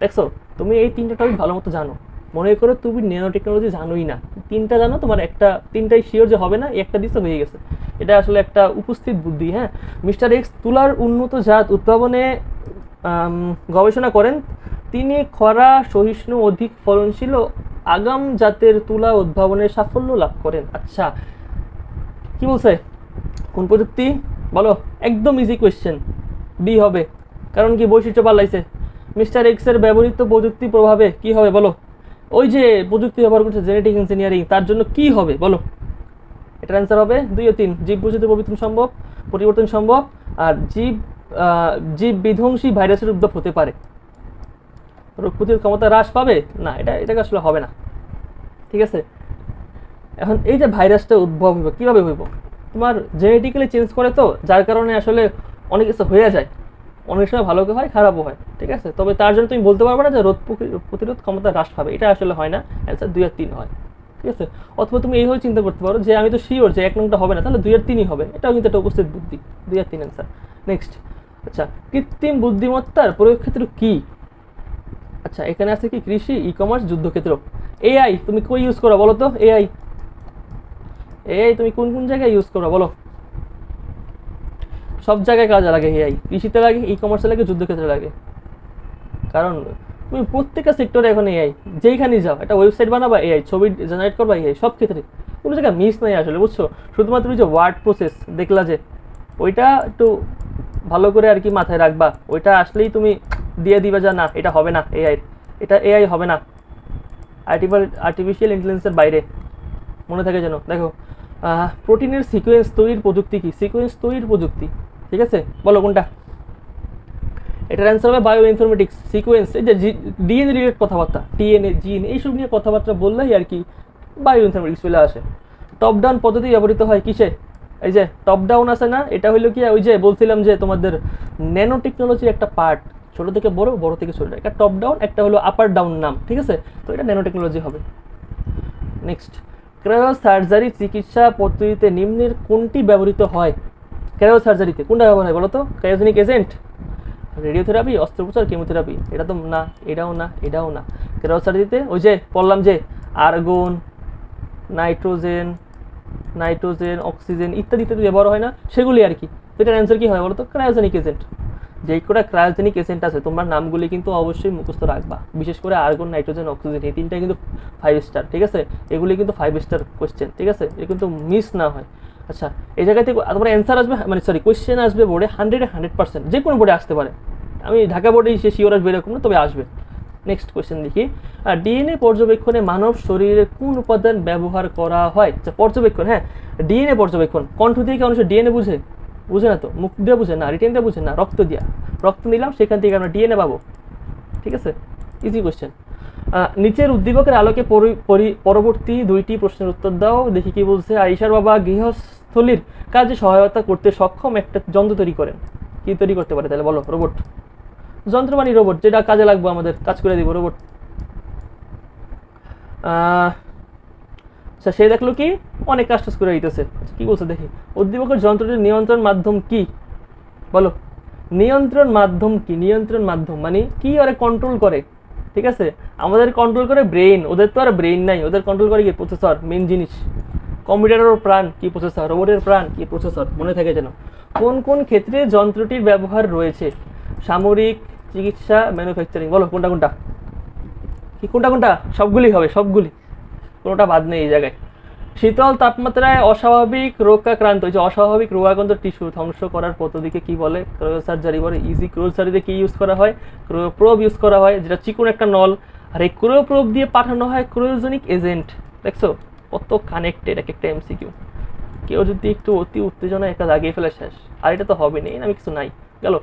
দেখছো, তুমি এই তিনটা টপিক ভালো মতো জানো, মনে করো তুমি ন্যানো টেকনোলজি জানোই না, তিনটা জানো, তোমার একটা তিনটাই শিওর যে হবে না, একটা দিতে হয়ে গেছে, এটা আসলে একটা উপস্থিত বুদ্ধি। হ্যাঁ, মিস্টার এক্স তুলার উন্নত জাত উদ্ভাবনে গবেষণা করেন, তিনি খরা সহিষ্ণু, অধিক ফলনশীল ও আগাম জাতের তুলা উদ্ভাবনের সাফল্য লাভ করেন। আচ্ছা, কি বলছে, কোন প্রযুক্তি বলো? একদম ইজি কোয়েশ্চেন, বি হবে, কারণ কি বৈশিষ্ট্য পাল্লাইছে, মিস্টার এক্স এর ব্যবহৃত প্রযুক্তি প্রভাবে কি হবে বলো? ওই যে প্রযুক্তি ব্যবহার করছে জেনেটিক ইঞ্জিনিয়ারিং, তার জন্য কি হবে বলো? এটার অ্যান্সার হবে 2 ও 3, জীব বৈচিত্র্য পরিবর্তন সম্ভব, আর জীব বিধ্বংসী ভাইরাসের উদ্ভব হতে পারে, রোগ প্রতিরোধ ক্ষমতা হ্রাস পাবে না, এটাকে আসলে হবে না, ঠিক আছে। এখন এই যে ভাইরাসটা উদ্ভব হইব কীভাবে হইব, তোমার জেনেটিক্যালি চেঞ্জ করে তো, যার কারণে আসলে অনেক কিছু হয়ে যায়, অনেক সময় ভালো হয় খারাপও হয়, ঠিক আছে। তবে তার জন্য তুমি বলতে পারবে না যে রোগ প্রতিরোধ ক্ষমতা হ্রাস পাবে, এটা আসলে হয় না, অ্যান্সার 2 আর 3 হয়, ঠিক আছে। অথবা তুমি এইভাবে চিন্তা করতে পারো যে আমি তো শিওর যে 1 নংটা হবে না, তাহলে 2 আর 3ই হবে, এটাও কিন্তু একটা উপস্থিত বুদ্ধি। 2 আর 3 অ্যান্সার। নেক্সট, আচ্ছা কৃত্রিম বুদ্ধিমত্তার প্রয়োগ ক্ষেত্র কি? আচ্ছা এখানে আছে কি কৃষি, ই কমার্স, যুদ্ধক্ষেত্র। এআই তুমি কই ইউজ করো বলো তো? এআই এআই তুমি কোন কোন জায়গায় ইউজ করো বলো? সব জায়গায় কাজে লাগে এআই, কৃষিতে লাগে, ই কমার্সে লাগে, যুদ্ধক্ষেত্রে লাগে। কারণ তুমি প্রত্যেকটা সেক্টরে এখন এআই, যেইখানেই যাও একটা ওয়েবসাইট বানাবা এআই, ছবি জেনারেট করবা এআই, সব ক্ষেত্রে কোনো জায়গায় মিস নাই আসলে, বুঝছো। শুধুমাত্র তুমি যে ওয়ার্ড প্রসেস দেখলা যে ওইটা একটু ভালো করে আর কি মাথায় রাখবা, ওইটা আসলেই তুমি দিয়ে দিবা যা না এটা হবে না এআই, এটা এআই হবে না, আর্টিফিশিয়াল ইন্টেলিজেন্সের বাইরে, মনে থাকে যেন। দেখো প্রোটিনের সিকোয়েন্স তৈরির প্রযুক্তি কি? সিকোয়েন্স তৈরির প্রযুক্তি, ঠিক আছে, বলো কোনটা? এটার অ্যান্সার হবে বায়ো ইনফরমেটিক্স। সিকোয়েন্স এই যে ডিএনএ রিলেটেড কথাবার্তা, ডিএনএ জিন এইসব নিয়ে কথাবার্তা বললেই আর কি বায়ো ইনফরমেটিক্স চলে আসে। টপ ডাউন পদ্ধতি ব্যবহৃত হয় কিসে? এই যে টপ ডাউন আছে না, এটা হইলো কি ওই যে বলছিলাম যে তোমাদের ন্যানো টেকনোলজির একটা পার্ট, ছোট থেকে বড়, বড় থেকে ছোট, একটা টপ ডাউন, একটা হলো আপার ডাউন নাম, ঠিক আছে। তো এটা ন্যানো টেকনোলজি হবে। নেক্সট, ক্রায়ো সার্জারি চিকিৎসা পদ্ধতিতে নিম্নের কোনটি ব্যবহৃত হয়? ক্রায়ো সার্জারিতে কোনটা ব্যবহার হয় বলো তো? ক্রায়োজেনিক এজেন্ট, রেডিওথেরাপি, অস্ত্রোপচার, কেমোথেরাপি? এটা তো না, এটাও না, এটাও না। ক্রায়ো সার্জারিতে ওই যে বললাম যে আর্গন, নাইট্রোজেন, অক্সিজেন ইত্যাদি ইত্যাদি ব্যবহার হয় না, সেগুলি আর কি। তো এটার অ্যান্সার কি হয় বলো তো? Cryogenic agent. যেই কটা ক্রায়োজেনিক এজেন্ট আছে তোমার নামগুলি কিন্তু অবশ্যই মুখস্থ রাখবা, বিশেষ করে আর্গন, নাইট্রোজেন, অক্সিজেন, এই তিনটা কিন্তু 5 স্টার, ঠিক আছে। এগুলি কিন্তু 5 স্টার কোয়েশ্চেন, ঠিক আছে, এটা কিন্তু মিস না হয়। আচ্ছা এই জায়গা থেকে তোমার অ্যান্সার আসবে, মানে সরি কোয়েশ্চেন আসবে বোর্ডে 100% যে কোনো বোর্ডে আসতে পারে, আমি ঢাকা বোর্ডেই সে শিওর আসবে এরকম না, তবে আসবে। নেক্সট কোয়েশ্চেন দেখি, ডিএনএ পর্যবেক্ষণে মানব শরীরের কোন উপাদান ব্যবহার করা হয়? আচ্ছা পর্যবেক্ষণ, হ্যাঁ ডিএনএ পর্যবেক্ষণ, কণ্ঠ দিয়ে কি মানুষের ডিএনএ বুঝে? বুঝে না তো, মুখ দিয়ে বুঝে না, রিটেন দিয়ে বুঝে না, রক্ত দিয়া, রক্ত নিলাম সেখান থেকে আমরা ডিএনএ পাবো, ঠিক আছে, ইজি কোয়েশ্চেন। নিচের উদ্দীপকের আলোকে পরবর্তী 2টি প্রশ্নের উত্তর দাও। দেখি কি বলছে। আয়েশার বাবা গৃহস্থলীর কাজে সহায়তা করতে সক্ষম একটা যন্ত্র তৈরি করেন, কি তৈরি করতে পারে তাহলে বলো? রোবট, যন্ত্র মানে রোবট, যেটা কাজে লাগবে আমাদের, কাজ করে দিব, রোবট। আচ্ছা সে দেখলো কি অনেক কাজ টাজ করে দিতেছে, কি বলছে দেখি। উদ্দীপকের যন্ত্রটির নিয়ন্ত্রণ মাধ্যম কি বলো? নিয়ন্ত্রণ মাধ্যম কি? নিয়ন্ত্রণ মাধ্যম মানে কি ওরা কন্ট্রোল করে, ঠিক আছে। আমাদের কন্ট্রোল করে ব্রেইন, ওদের তো আর ব্রেইন নাই, ওদের কন্ট্রোল করে কি? প্রসেসর, মেইন জিনিস। কম্পিউটারের প্রাণ কি? প্রসেসর। রোবটের প্রাণ কি? প্রসেসর, মনে থাকে যেন। কোন কোন ক্ষেত্রে যন্ত্রটির ব্যবহার রয়েছে? সামরিক, চিকিৎসা, ম্যানুফ্যাকচারিং, বলো কোনটা কোনটা? কি কোনটা কোনটা? সবগুলি হবে, সবগুলি, কোনোটা বাদ নেই এই জায়গায়। শীতল তাপমাত্রায় অস্বাভাবিক রোগাক্রান্ত, এই যে অস্বাভাবিক রোগাক্রান্ত টিস্যু ধ্বংস করার পদ্ধতিকে কি বলে? ক্রায়ো সার্জারি বলে। ইজি ক্রায়ো সার্জারিতে কি ইউজ করা হয়? ক্রায়ো প্রোব ইউজ করা হয়, যেটা চিকন একটা নল, আর এই ক্রায়ো প্রোব দিয়ে পাঠানো হয় ক্রায়োজেনিক এজেন্ট। দেখছো কত কানেক্টেড এক একটা এমসিকিউ। কেউ যদি একটু অতি উত্তেজনা একটা লাগিয়ে ফেলে শেষ, আর এটা তো হবে না, আমি কিছু নাই গেল।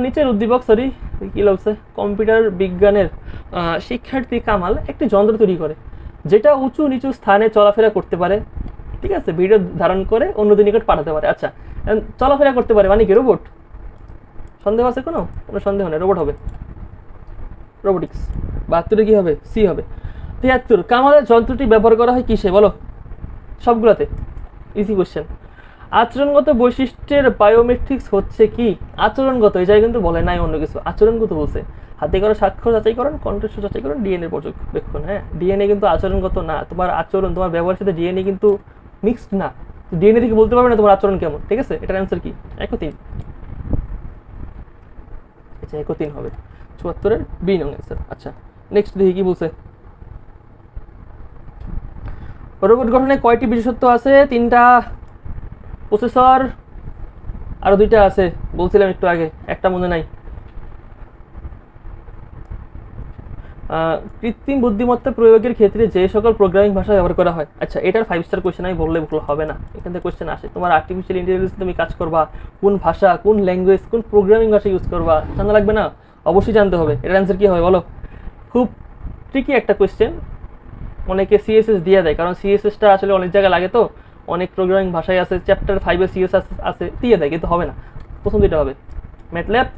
নিচের উদ্দীপক, সরি কি লাগছে, কম্পিউটার বিজ্ঞানের শিক্ষার্থী কামাল একটি যন্ত্র তৈরি করে যেটা উঁচু নিচু স্থানে চলাফেরা করতে পারে, ঠিক আছে, ভিডিও ধারণ করে অন্যদের নিকট পাঠাতে পারে। আচ্ছা চলাফেরা করতে পারে মানে কি? রোবট? সন্দেহ আছে কোনো? কোনো সন্দেহ নেই, রোবট হবে, রোবোটিক্স। 72 কি হবে? সি হবে। 73, কামালের যন্ত্রটি ব্যবহার করা হয় কিসে বলো? সবগুলোতে, ইজি কোশ্চেন। আচরণগত বৈশিষ্ট্যের বায়োমেট্রিক্স হচ্ছে কি? আচরণগত, এই জায়গায় কিন্তু বলে নাই অন্য কিছু, আচরণগত বলছে। হাতে করা স্বাক্ষর যাচাইকরণ, কণ্ঠস্বর যাচাইকরণ, ডিএনএ পর্যবেক্ষণ। হ্যাঁ ডিএনএ কিন্তু আচরণগত না, তোমার আচরণ, তোমার ব্যবহারের সাথে ডিএনএ কিন্তু মিক্সড না, ডিএনএ থেকে বলতে পারবে না তোমার আচরণ কেমন, ঠিক আছে। এটার অ্যান্সার কি? 103। আচ্ছা 103 হবে 74-এর বি নং অ্যান্সার। আচ্ছা নেক্সট দেখি কি বলছে। রোবট গঠনে কয়টি বিশেষত্ব আছে? 3টা। প্রসেসর, আরো 2টা আছে বলছিলাম একটু আগে, একটা মনে নাই। কৃত্রিম বুদ্ধিমত্তা প্রয়োগের ক্ষেত্রে যে সকল প্রোগ্রামিং ভাষা ব্যবহার করা হয়। আচ্ছা এটার 5 স্টার কোয়েশ্চেন আমি বললে ভুল হবে না, এখান থেকে কোয়েশ্চেন আসে। তোমার আর্টিফিশিয়াল ইন্টেলিজেন্স তুমি কাজ করবা, কোন ভাষা, কোন ল্যাঙ্গুয়েজ, কোন প্রোগ্রামিং ভাষা ইউজ করবা জানা লাগবে না? অবশ্যই জানতে হবে। এটার অ্যান্সার কি হবে বলো? খুব ট্রিকি একটা কোয়েশ্চেন, অনেকে সিএসএস দিয়ে দেয়, কারণ সিএসএসটা আসলে অনেক জায়গায় লাগে, তো অনেক প্রোগ্রামিং ভাষায় আছে, চ্যাপ্টার 5-এ সিএসএস আছে, দিয়ে দেয়, কিন্তু হবে না। প্রথম দুইটা হবে ম্যাটল্যাব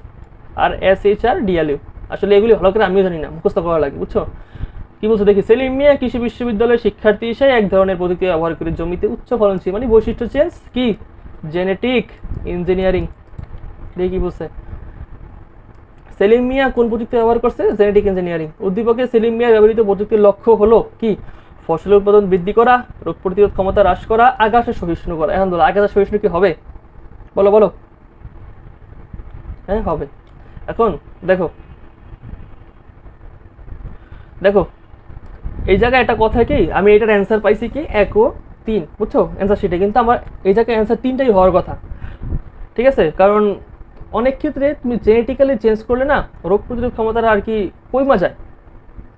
আর SHRDLU। আসলে এগুলি ভালো করে আমিও জানি না, মুখস্থ করা লাগে, বুঝছো। কি বলছো দেখি, সেলিম মিয়া কৃষি বিশ্ববিদ্যালয়ের শিক্ষার্থী হিসেবে এক ধরনের প্রযুক্তি ব্যবহার করে জমিতে উচ্চ ফলনশীল মানে বৈশিষ্ট্য চেঞ্জ কি জেনেটিক ইঞ্জিনিয়ারিং। দেখি কি বলছে, সেলিম মিয়া কোন প্রযুক্তি ব্যবহার করছে? Genetic engineering. উদ্দীপকে সেলিম মিয়া ব্যবহৃত প্রযুক্তির লক্ষ্য হলো কি? ফসলের উৎপাদন বৃদ্ধি করা, রোগ প্রতিরোধ ক্ষমতা হ্রাস করা, আগাছা সহিষ্ণু করা। এখন বলো আগাছা সহিষ্ণু কি হবে? বলো বলো। হ্যাঁ হবে। এখন দেখো দেখো এই জায়গায় একটা কথা কি, আমি এটার অ্যান্সার পাইছি কি 1 ও 3, বুঝছো অ্যান্সার শিটে, কিন্তু আমার এই জায়গায় অ্যান্সার 3টাই হওয়ার কথা, ঠিক আছে। কারণ অনেক ক্ষেত্রে তুমি জেনেটিক্যালি চেঞ্জ করলে না রোগ প্রতিরোধ ক্ষমতাটা আর কি কমে যায়,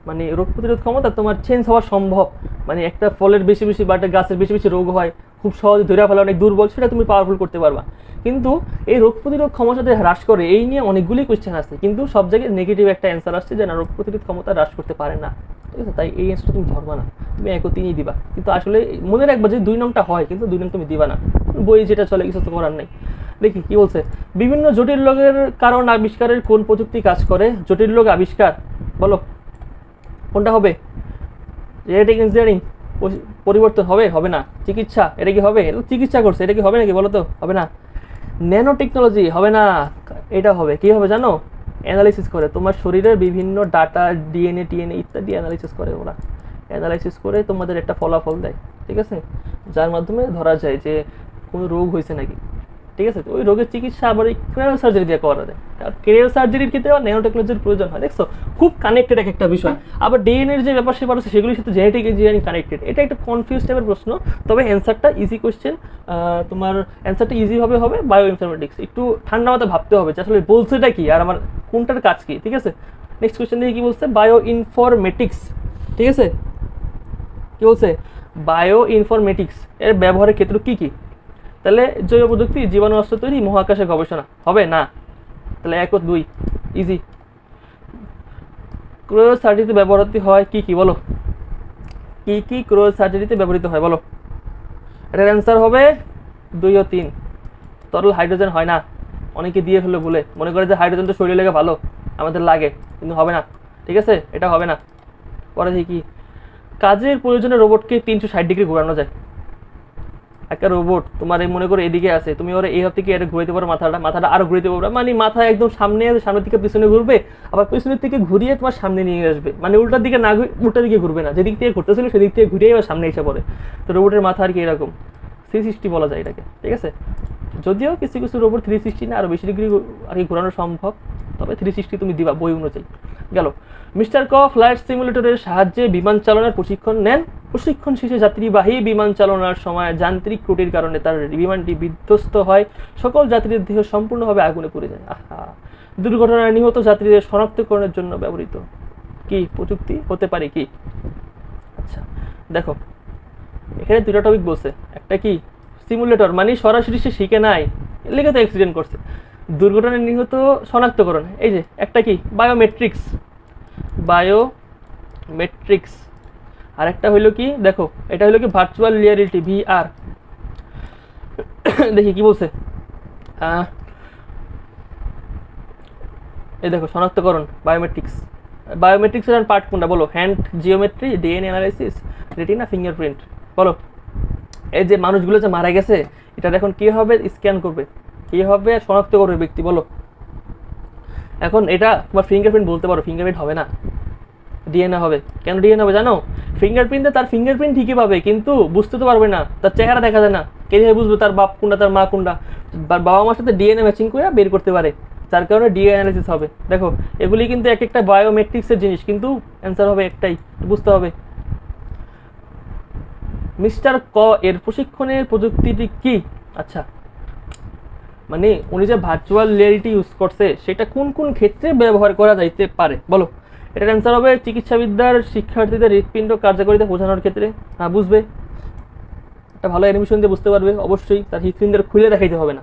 মানে রোগ প্রতিরোধ ক্ষমতা তোমার চেঞ্জ হওয়া সম্ভব। মানে একটা ফলের বেশি বেশি বা একটা গাছের বেশি বেশি রোগ হয়, খুব সহজে ধরে ফেলা অনেক দুর্বল, সেটা তুমি পাওয়ারফুল করতে পারবা। কিন্তু এই রোগ প্রতিরোধ ক্ষমতা হ্রাস করে, এই নিয়ে অনেকগুলি কোয়েশ্চেন আছে, কিন্তু সব জায়গায় নেগেটিভ একটা অ্যান্সার আসছে যে না, রোগ প্রতিরোধ ক্ষমতা হ্রাস করতে পারে না, ঠিক আছে। তাই এই অ্যান্সারটা তুমি ধরবা না, তুমি 1 ও 3ই দিবা। কিন্তু আসলে মনে রাখবা যে 2 নম্বরটা হয়, কিন্তু 2 নম্বর তুমি দিবা না, বই যেটা চলে কিছু তো করার নেই। দেখি কি বলছে, বিভিন্ন জটিল রোগের কারণ আবিষ্কারের কোন প্রযুক্তি কাজ করে? জটিল রোগ আবিষ্কার, বলো কোনটা হবে? জেনেটিক ইঞ্জিনিয়ারিং পরিবর্তন হবে? হবে না। চিকিৎসা, এটা কি হবে? এটা চিকিৎসা করছে, এটা কি হবে নাকি বলো তো? হবে না। ন্যানো টেকনোলজি হবে না। এটা হবে কি হবে জানো? অ্যানালাইসিস করে তোমার শরীরের বিভিন্ন ডাটা, ডিএনএ টিএনএ ইত্যাদি অ্যানালাইসিস করে ওরা, অ্যানালাইসিস করে তোমাদের একটা ফলাফল দেয়, ঠিক আছে, যার মাধ্যমে ধরা যায় যে কোনো রোগ হয়েছে নাকি, ঠিক আছে। তো ওই রোগের চিকিৎসা আবার এই ক্রিয়াল সার্জারি দিয়ে করা যায়। আর ক্রিয়াল সার্জারির ক্ষেত্রে ন্যানো টেকনোলজির প্রয়োজন হয়, দেখছো খুব কানেক্টেড এক একটা বিষয়। আবার ডিএনএর যে ব্যাপার সেবার আছে সেগুলির সাথে জেনেটিক ইঞ্জিনিয়ারিং কানেক্টেড। এটা একটা কনফিউজ টাইপের প্রশ্ন, তবে অ্যান্সারটা ইজি কোয়েশ্চেন, তোমার অ্যান্সারটা ইজি হবে হবে বায়ো ইনফরমেটিক্স। একটু ঠান্ডা মাথায় ভাবতে হবে যে আসলে বলছেটা কি আর আমার কোনটার কাজ কি, ঠিক আছে। নেক্সট কোয়েশ্চেন দেখি কি বলছে, বায়ো ইনফরমেটিক্স, ঠিক আছে। কি বলছে? বায়ো ইনফরমেটিক্স এর ব্যবহারের ক্ষেত্র কি কি? তাহলে জৈব প্রযুক্তি, জীবাণু অস্ত্র তৈরি, মহাকাশে গবেষণা। হবে না। তাহলে 1 ও 2 ইজি। ক্রয় সার্জারিতে ব্যবহৃত হয় কি কি বলো? কি কি ক্রয় সার্জারিতে ব্যবহৃত হয় বলো? এটার অ্যান্সার হবে 2 ও 3। তরল হাইড্রোজেন হয় না, অনেকে দিয়ে ফেলে ভুলে, মনে করে যে হাইড্রোজেন তো শরীরে লেগে ভালো, আমাদের লাগে, কিন্তু হবে না, ঠিক আছে, এটা হবে না। পরে দেখি, কাজের প্রয়োজনে রোবটকে 360 ডিগ্রি ঘোরানো যায়। একটা রোবট তোমার এই মনে করো এদিকে আছে, তুমি ওরা এই হাত থেকে এটা ঘুরাইতে পারো, মাথাটা আরো ঘুরাইতে পারো, মানে মাথা একদম সামনে আছে, সামনের থেকে পিছনে ঘুরবে, আবার পিছনের থেকে ঘুরিয়ে তোমার সামনে নিয়ে আসবে, মানে উল্টার দিকে না উল্টা দিকে ঘুরবে না, যেদিক থেকে ঘুরতেছিল সেদিক থেকে ঘুরিয়ে আবার সামনে এসে পড়ে। তো রোবটের মাথা আর কি এরকম 360 বলা যায় এটাকে, ঠিক আছে। যদিও কিছু কিছু রোবট 360 না আরো বেশি ডিগ্রি আর কি ঘোরানো সম্ভব, তবে 360 তুমি দিবা বই অনুযায়ী। গেল, মিস্টার ক ফ্লাইট সিমুলেটরের সাহায্যে বিমান চালনার প্রশিক্ষণ নেন। প্রশিক্ষণ শেষে যাত্রীবাহী বিমান চালনার সময় যান্ত্রিক ত্রুটির কারণে তার বিমানটি বিধ্বস্ত হয়, সকল যাত্রীদের দেহ সম্পূর্ণভাবে আগুনে পুড়ে যায়। আহা, দুর্ঘটনায় নিহত যাত্রীদের শনাক্তকরণের জন্য ব্যবহৃত কি প্রযুক্তি হতে পারে কি? আচ্ছা দেখো, এখানে 2টা টপিক বলছে, একটা কি সিমুলেটর, মানে সরাসরি সে শিখে নাই, লেগে তো অ্যাক্সিডেন্ট করছে। দুর্ঘটনায় নিহত শনাক্তকরণ, এই যে একটা কি বায়োমেট্রিক্স, বায়োমেট্রিক্স। আর একটা হইলো কি দেখো, এটা হইলো কি ভার্চুয়াল রিয়ালিটি, VR। দেখি কি বলছে, এই দেখো শনাক্তকরণ বায়োমেট্রিক্স। বায়োমেট্রিক্সের পার্ট কোনটা বলো? Hand geometry, DNA analysis, retina, fingerprint. বলো, এই যে মানুষগুলো যে মারা গেছে, এটা এখন কি হবে? স্ক্যান করবে, কি হবে শনাক্ত করবে ব্যক্তি, বলো। এখন এটা তোমার ফিঙ্গারপ্রিন্ট বলতে পারো, ফিঙ্গারপ্রিন্ট হবে না, ডিএনএ হবে। কেন ডিএনএ হবে জানো? ফিঙ্গারপ্রিন্টে তার ফিঙ্গারপ্রিন্ট ঠিকই পাবে, কিন্তু বুঝতে তো পারবে না, তার চেহারা দেখা যায় না, কে বুঝবে তার বাপ কোনটা তার মা কোনটা? বাবা মার সাথে ডিএনএ ম্যাচিং করে বের করতে পারে, যার কারণে ডিএনএ অ্যানালাইসিস হবে। দেখো এগুলি কিন্তু এক একটা বায়োমেট্রিক্সের জিনিস, কিন্তু অ্যান্সার হবে একটাই, বুঝতে হবে। মিস্টার ক এর প্রশিক্ষণের প্রযুক্তিটি কি? আচ্ছা, মানে উনি যে ভার্চুয়াল রিয়ালিটি ইউজ করছে সেটা কোন কোন ক্ষেত্রে ব্যবহার করা যাইতে পারে বলো? এটার অ্যান্সার হবে চিকিৎসাবিদ্যার শিক্ষার্থীদের হৃৎপিণ্ড কার্যকারিতা বোঝানোর ক্ষেত্রে। হ্যাঁ বুঝবে, একটা ভালো অ্যানিমেশন দিয়ে বুঝতে পারবে অবশ্যই, তার হৃৎপিণ্ডের খুলে দেখাইতে হবে না।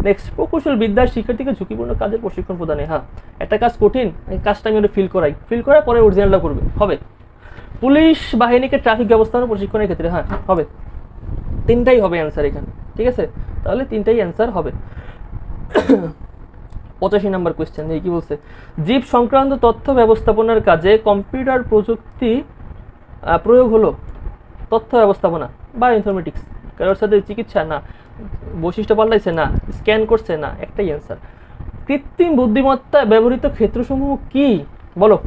নেক্সট, প্রকৌশল বিদ্যার শিক্ষার্থীকে ঝুঁকিপূর্ণ কাজের প্রশিক্ষণ প্রদানে। হ্যাঁ, একটা কাজ কঠিন, এই কাজটা আমি ওটা ফিল করাই, ফিল করার পরে অরিজিনালটা করবে, হবে। পুলিশ বাহিনীকে ট্রাফিক ব্যবস্থাপনা প্রশিক্ষণের ক্ষেত্রে, হ্যাঁ হবে, তিনটাই হবে অ্যান্সার এখানে, ঠিক আছে, তাহলে তিনটাই অ্যান্সার হবে। 85 নম্বর কোয়েশ্চেন, এই কি বলছে, জীব সংক্রান্ত তথ্য ব্যবস্থাপনার কাজে কম্পিউটার প্রযুক্তি প্রয়োগ হলো, তথ্য ব্যবস্থাপনা বা ইনফরমেটিক্স, কারোর সাথে চিকিৎসা না, বৈশিষ্ট্য পাল্টাইছে না, স্ক্যান করছে না, একটাই অ্যান্সার। কৃত্রিম বুদ্ধিমত্তা ব্যবহৃত ক্ষেত্রসমূহ কি বলো?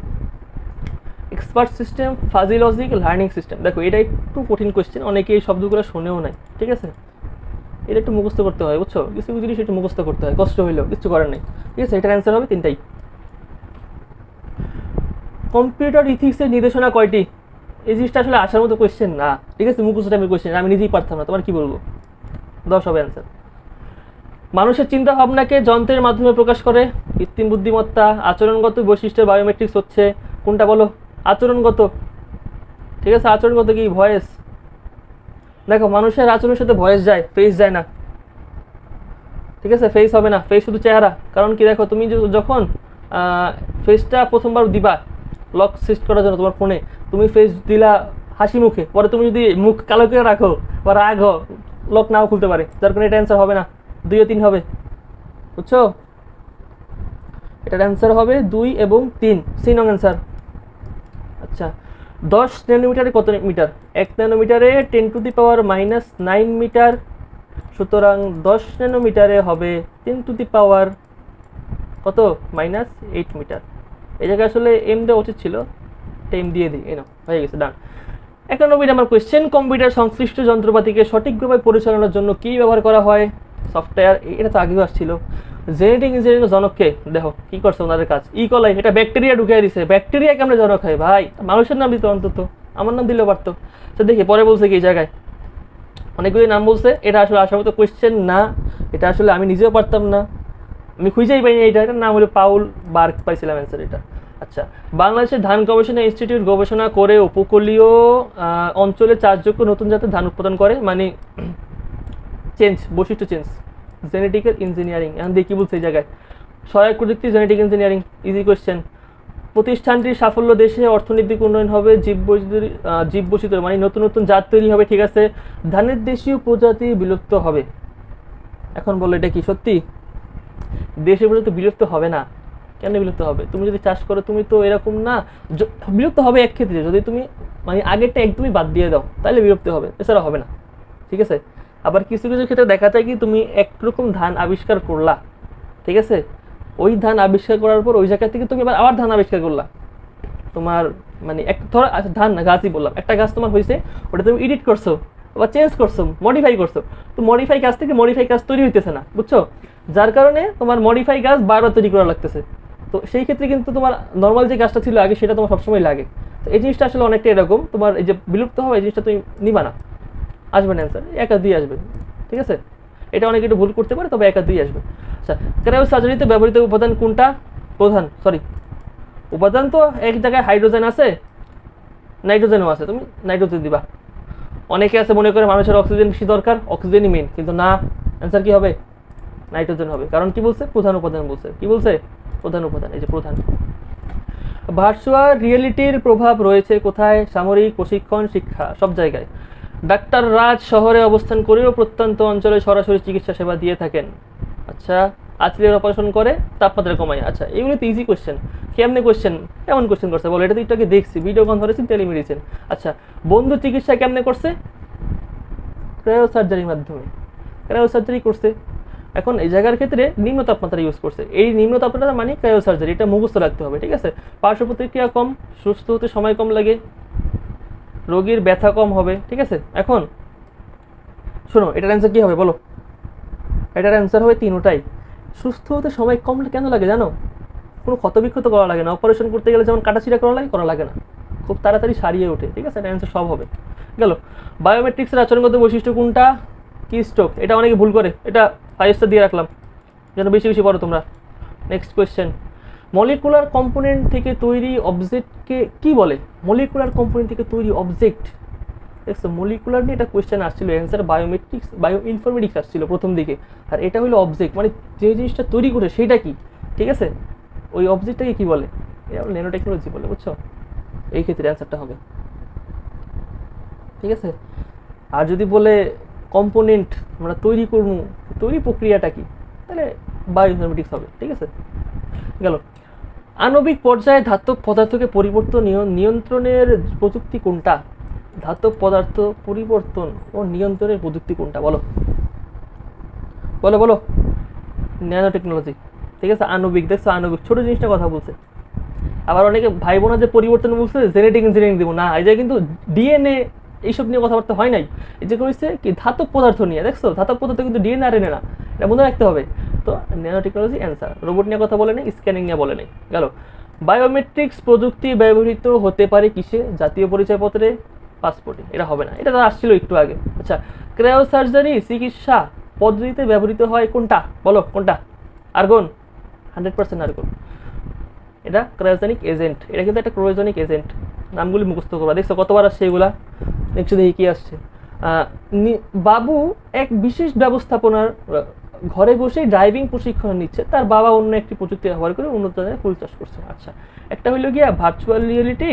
Expert system, fuzzy logic, learning system. দেখো এটা একটু কঠিন কোয়েশ্চেন, অনেকে এই শব্দগুলো শোনেও নাই, ঠিক আছে, এটা একটু মুখস্থ করতে হয়, বুঝছো, কিছু কিছু জিনিস একটু মুখস্থ করতে হয়, কষ্ট হইলেও কিছু করার নেই, ঠিক আছে, এটার অ্যান্সার হবে তিনটাই। কম্পিউটার ইথিক্সের নির্দেশনা কয়টি? এই জিনিসটা আসলে আসার মতো কোয়েশ্চেন না, ঠিক আছে, মুখস্থ টাইপের কোয়েশ্চেন, আমি নিজেই পারতাম না, তোমার কি বলবো, 10 হবে অ্যান্সার। মানুষের চিন্তা ভাবনাকে যন্ত্রের মাধ্যমে প্রকাশ করে, কৃত্রিম বুদ্ধিমত্তা। আচরণগত বৈশিষ্ট্যের বায়োমেট্রিক্স হচ্ছে কোনটা বলো? আচরণগত, ঠিক আছে, আচরণগত কি ভয়েস? দেখো মানুষের আচরণের সাথে ভয়েস যায়, ফেস যায় না, ঠিক আছে, ফেস হবে না, ফেস শুধু চেহারা। কারণ কি, দেখো তুমি যখন ফেসটা প্রথমবার দিবা লক সিস্ট করার জন্য তোমার ফোনে, তুমি ফেস দিলা হাসি মুখে, পরে তুমি যদি মুখ কালো করে রাখো বা রাগ হো, লক নাও খুলতে পারে, যার কারণে এটা অ্যান্সার হবে না, 2 ও 3 হবে, বুঝছো, এটার অ্যান্সার হবে 2 এবং 3, সি নং অ্যান্সার। আচ্ছা, 10 ন্যানোমিটারে কত মিটার? 1 ন্যানোমিটারে 10⁻⁹ মিটার, সুতরাং 10 ন্যানোমিটারে হবে 10⁻⁻ কত -8 মিটার। এই জায়গায় আসলে এম দেওয়া উচিত ছিল, এম দিয়ে দিই, এনো হয়ে গেছে, ডান। 91 নম্বর কোয়েশ্চেন, কম্পিউটার সংশ্লিষ্ট যন্ত্রপাতিকে সঠিকভাবে পরিচালনার জন্য কি ব্যবহার করা হয়? সফটওয়্যার। এটা তো আগেও আসছিল। জেনেটিক ইঞ্জিনিয়ারিং জনককে দেখো কি করছে ওনাদের কাজ, ইকোলাই, এটা ব্যাকটেরিয়া ঢুকিয়ে দিছে, ব্যাকটেরিয়া কেমনে জনক হয় ভাই, মানুষের নাম দিত অন্তত, আমার নাম দিলেও পারতো। তো দেখি পরে বলছে কি এই জায়গায় অনেকগুলি নাম বলছে, এটা আসলে আসার মতো কোয়েশ্চেন না, এটা আসলে আমি নিজেও পারতাম না, আমি খুঁজেই পাইনি এইটা, এটার নাম হলো পাউল বার্ক, পাইছিলাম অ্যান্সার এটা। আচ্ছা, বাংলাদেশের ধান গবেষণা ইনস্টিটিউট গবেষণা করে উপকূলীয় অঞ্চলে চাষযোগ্য নতুন জাতের ধান উৎপাদন করে, মানে চেঞ্জ, বৈশিষ্ট্য চেঞ্জ, জেনেটিক্যাল ইঞ্জিনিয়ারিং। এখন দেখি বলছে এই জায়গায় সহায়ক প্রযুক্তি, জেনেটিক ইঞ্জিনিয়ারিং, ইজি কোয়েশ্চেন। প্রতিষ্ঠানটির সাফল্য দেশে অর্থনৈতিক উন্নয়ন হবে, জীববৈচিত্র্য মানে নতুন নতুন জাত তৈরি হবে, ঠিক আছে, ধানের দেশীয় প্রজাতি বিলুপ্ত হবে। এখন বলো এটা কি সত্যি? দেশীয় প্রজাতি বিলুপ্ত হবে না, কেন বিলুপ্ত হবে? তুমি যদি চাষ করো, তুমি তো এরকম না, বিলুপ্ত হবে এক ক্ষেত্রে, যদি তুমি মানে আগেরটা একদমই বাদ দিয়ে দাও তাহলে বিলুপ্ত হবে, এছাড়া হবে না, ঠিক আছে। আবার কিছু কিছু ক্ষেত্রে দেখা যায় কি, তুমি একরকম ধান আবিষ্কার করলা, ঠিক আছে, ওই ধান আবিষ্কার করার পর ওই জায়গা থেকে তুমি আবার ধান আবিষ্কার করলা, তোমার মানে এক ধর ধান না, গাছই বললাম, একটা গাছ তোমার হয়েছে, ওটা তুমি এডিট করছো বা চেঞ্জ করছো, মডিফাই করছো, তো মডিফাই গাছ থেকে মডিফাই গাছ তৈরি হইতেছে না, বুঝছো, যার কারণে তোমার মডিফাই গাছ বারবার তৈরি করা লাগতেছে। তো সেই ক্ষেত্রে কিন্তু তোমার নর্মাল যে গাছটা ছিল আগে সেটা তোমার সবসময় লাগে। তো এই জিনিসটা আসলে অনেকটা এরকম, তোমার এই যে বিলুপ্ত হবে এই জিনিসটা তুমি নিবা না, আসবে না অ্যান্সার, একা দিয়ে আসবে, ঠিক আছে, এটা অনেকে একটু ভুল করতে পারে, তবে একা দিয়ে আসবে। আচ্ছা, ক্রায়ো সার্জারিতে ব্যবহৃত উপাদান কোনটা? উপাদান তো এক জায়গায় হাইড্রোজেন আছে, নাইট্রোজেনও আছে, তুমি নাইট্রোজেন দিবা। অনেকে আছে মনে করে মানুষের অক্সিজেন বেশি দরকার, অক্সিজেনই মেইন, কিন্তু না, অ্যান্সার কি হবে? নাইট্রোজেন হবে, কারণ কি বলছে? প্রধান উপাদান বলছে, কি বলছে? প্রধান উপাদান, এই যে প্রধান। ভার্চুয়াল রিয়েলিটির প্রভাব রয়েছে কোথায়? সামরিক, প্রশিক্ষণ, শিক্ষা, সব জায়গায়। ডাক্তার রাজ শহরে অবস্থান করেও প্রত্যন্ত অঞ্চলে সরাসরি চিকিৎসা সেবা দিয়ে থাকেন। আচ্ছা, আঁচলের অপারেশন করে তাপমাত্রা কমায়। আচ্ছা, এগুলো তো ইজি কোয়েশ্চেন, কেমনে কোয়েশ্চেন, কেমন কোয়েশ্চেন করছে বলো? এটা তো একটু আগে দেখছি, ভিডিও কনফারেন্সিং, টেলিমেডিসিন। আচ্ছা, বন্ধু চিকিৎসা কেমনে করছে? ক্রায়ো সার্জারির মাধ্যমে, ক্রায়ো সার্জারি করছে। এখন এই জায়গার ক্ষেত্রে নিম্ন তাপমাত্রা ইউজ করছে, এই নিম্ন তাপমাত্রা মানে ক্রায়ো সার্জারি, এটা মুখস্থ রাখতে হবে, ঠিক আছে। পার্শ্ব প্রতিক্রিয়া কম, সুস্থ হতে সময় কম লাগে, রোগীর ব্যথা কম হবে, ঠিক আছে। এখন শোনো, এটার অ্যান্সার কি হবে বলো? এটার অ্যান্সার হবে তিনটাই। সুস্থ হতে সময় কম কেন লাগে জানো? কোনো ক্ষতবিক্ষত করা লাগে না, অপারেশন করতে গেলে যেমন কাটাছিড়া করা লাগে না, খুব তাড়াতাড়ি সারিয়ে ওঠে, ঠিক আছে, এটা অ্যান্সার সব হবে। গেল, বায়োমেট্রিক্সের আচরণগত বৈশিষ্ট্য কোনটা? কি স্ট্রোক, এটা অনেকে ভুল করে, এটা 5 স্টার দিয়ে রাখলাম যেন বেশি বেশি পড়ো তোমরা। নেক্সট কোয়েশ্চেন, মলিকুলার কম্পোনেন্ট থেকে তৈরি অবজেক্টকে কি বলে? মলিকুলার কম্পোনেন্ট থেকে তৈরি অবজেক্ট, দেখছো, মলিকুলার নিয়ে এটা কোয়েশ্চেন আসছিল, অ্যান্সার বায়োমেট্রিক্স, বায়ো ইনফরমেটিক্স আসছিল প্রথম দিকে, আর এটা হলো অবজেক্ট, মানে যে জিনিসটা তৈরি করে সেটা কি, ঠিক আছে, ওই অবজেক্টটাকে কি বলে? এটা ন্যানো টেকনোলজি বলে, বুঝছো, এই ক্ষেত্রে অ্যান্সারটা হবে। ঠিক আছে। আর যদি বলে কম্পোনেন্ট আমরা তৈরি করবো, তৈরি প্রক্রিয়াটা কি, তাহলে বায়োইনফরমেটিক্স হবে। ঠিক আছে, গেল। আণবিক পর্যায়ে ধাতব পদার্থকে পরিবর্তন নিয়ন্ত্রণের প্রযুক্তি কোনটা? ধাতব পদার্থ পরিবর্তন ও নিয়ন্ত্রণের প্রযুক্তি কোনটা, বলো বলো বলো। Nano technology. ঠিক আছে, আণবিক, দেখছো আণবিক ছোট জিনিসটা কথা বলছে। আবার অনেকে ভাই বোনা যে পরিবর্তন বলছে জেনেটিক ইঞ্জিনিয়ারিং দিব না, এই যে কিন্তু ডিএনএ এইসব নিয়ে কথাবার্তা হয় নাই, এই যে করেছে কি ধাতব পদার্থ নিয়ে, দেখছো ধাতব পদার্থ কিন্তু ডিএনএ আর এনে না, এটা মনে রাখতে হবে। তো ন্যানো টেকনোলজি অ্যান্সার। রোবট নিয়ে কথা বলে নেই, স্ক্যানিং নিয়ে বলে নেই, গেল। বায়োমেট্রিক্স প্রযুক্তি ব্যবহৃত হতে পারে কিসে? জাতীয় পরিচয়পত্রে, পাসপোর্টে। এটা হবে না, এটা তো আসছিল একটু আগে। আচ্ছা, ক্রায়ো সার্জারি চিকিৎসা পদ্ধতিতে ব্যবহৃত হয় কোনটা, বলো কোনটা? Argon, 100% argon. এটা ক্রায়োজেনিক এজেন্ট, এটা কিন্তু একটা ক্রায়োজেনিক এজেন্ট। নামগুলি মুখস্থ করবা, দেখছো কতবার আসছে এগুলা। নেক্সট দেখি কি আসছে। বাবু এক বিশেষ ব্যবস্থাপনার ঘরে বসেই ড্রাইভিং প্রশিক্ষণ নিচ্ছে, তার বাবা অন্য একটি প্রযুক্তি ব্যবহার করে উন্নত জায়গায় ফুল চাষ করছে। আচ্ছা, একটা হইলো গিয়া ভার্চুয়াল রিয়েলিটি,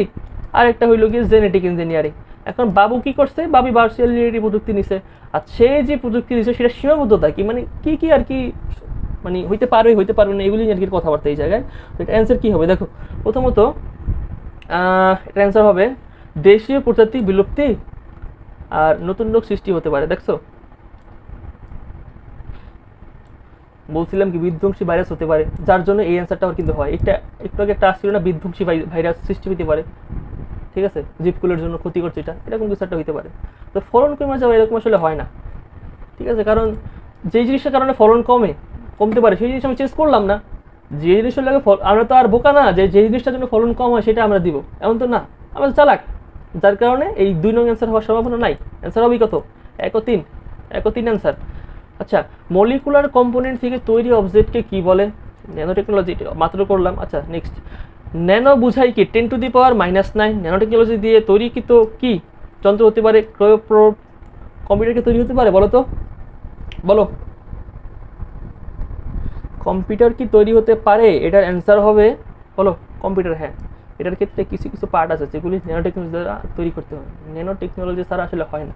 আর একটা হইলো গিয়ে জেনেটিক ইঞ্জিনিয়ারিং। এখন বাবু কি করছে? বাবু ভার্চুয়াল রিয়েলিটি প্রযুক্তি নিছে। আর সে যে প্রযুক্তি নিছে সেটা সীমাবদ্ধতা কি, মানে কি কি আর কি, মানে হইতে পারবে হইতে পারবে না, এগুলি আর কি কথাবার্তা এই জায়গায়। তো এটা অ্যান্সার কী হবে দেখো, প্রথমত এটা অ্যান্সার হবে দেশীয় প্রজাতি বিলুপ্তি আর নতুন রোগ সৃষ্টি হতে পারে। দেখছো, বলছিলাম কি বিধ্বংসী ভাইরাস হতে পারে, যার জন্য এই অ্যান্সারটা কিন্তু হয়। এটা একটু আগে একটা আসছিল না, বিধ্বংসী ভাইরাস সৃষ্টি হতে পারে। ঠিক আছে, জীবকুলের জন্য ক্ষতি করছে, এটা এরকম কিছু একটা হতে পারে। তো ফলন কমে যাওয়া এরকম আসলে হয় না। ঠিক আছে, কারণ যেই জিনিসটার কারণে ফলন কমতে পারে সেই জিনিস আমি চেঞ্জ করলাম না। যে জিনিসের লাগে আমরা তো আর বোকা না যে যে জিনিসটার জন্য ফলন কম হয় সেটা আমরা দিব, এমন তো না, আমরা চালাক। যার কারণে এই 2 নং অ্যান্সার হওয়ার সম্ভাবনা নাই। অ্যান্সার হবে কত? 1 ও 3, 1 ও 3 অ্যান্সার। আচ্ছা, মলিকুলার কম্পোনেন্ট থেকে তৈরি অবজেক্টকে কি বলে? ন্যানো টেকনোলজি মাত্র করলাম। আচ্ছা, নেক্সট, ন্যানো বুঝাই কি 10⁻⁹ ন্যানো টেকনোলজি দিয়ে তৈরি কি তো কি যন্ত্র হতে পারে? কম্পিউটারকে তৈরি হতে পারে, বলো তো বলো। কম্পিউটার কি তৈরি হতে পারে? এটার অ্যান্সার হবে বলো কম্পিউটার। হ্যাঁ, এটার ক্ষেত্রে কিছু কিছু পার্ট আছে যেগুলি ন্যানো টেকনোলজি দ্বারা তৈরি করতে হয়, ন্যানো টেকনোলজি ছাড়া আসলে হয় না।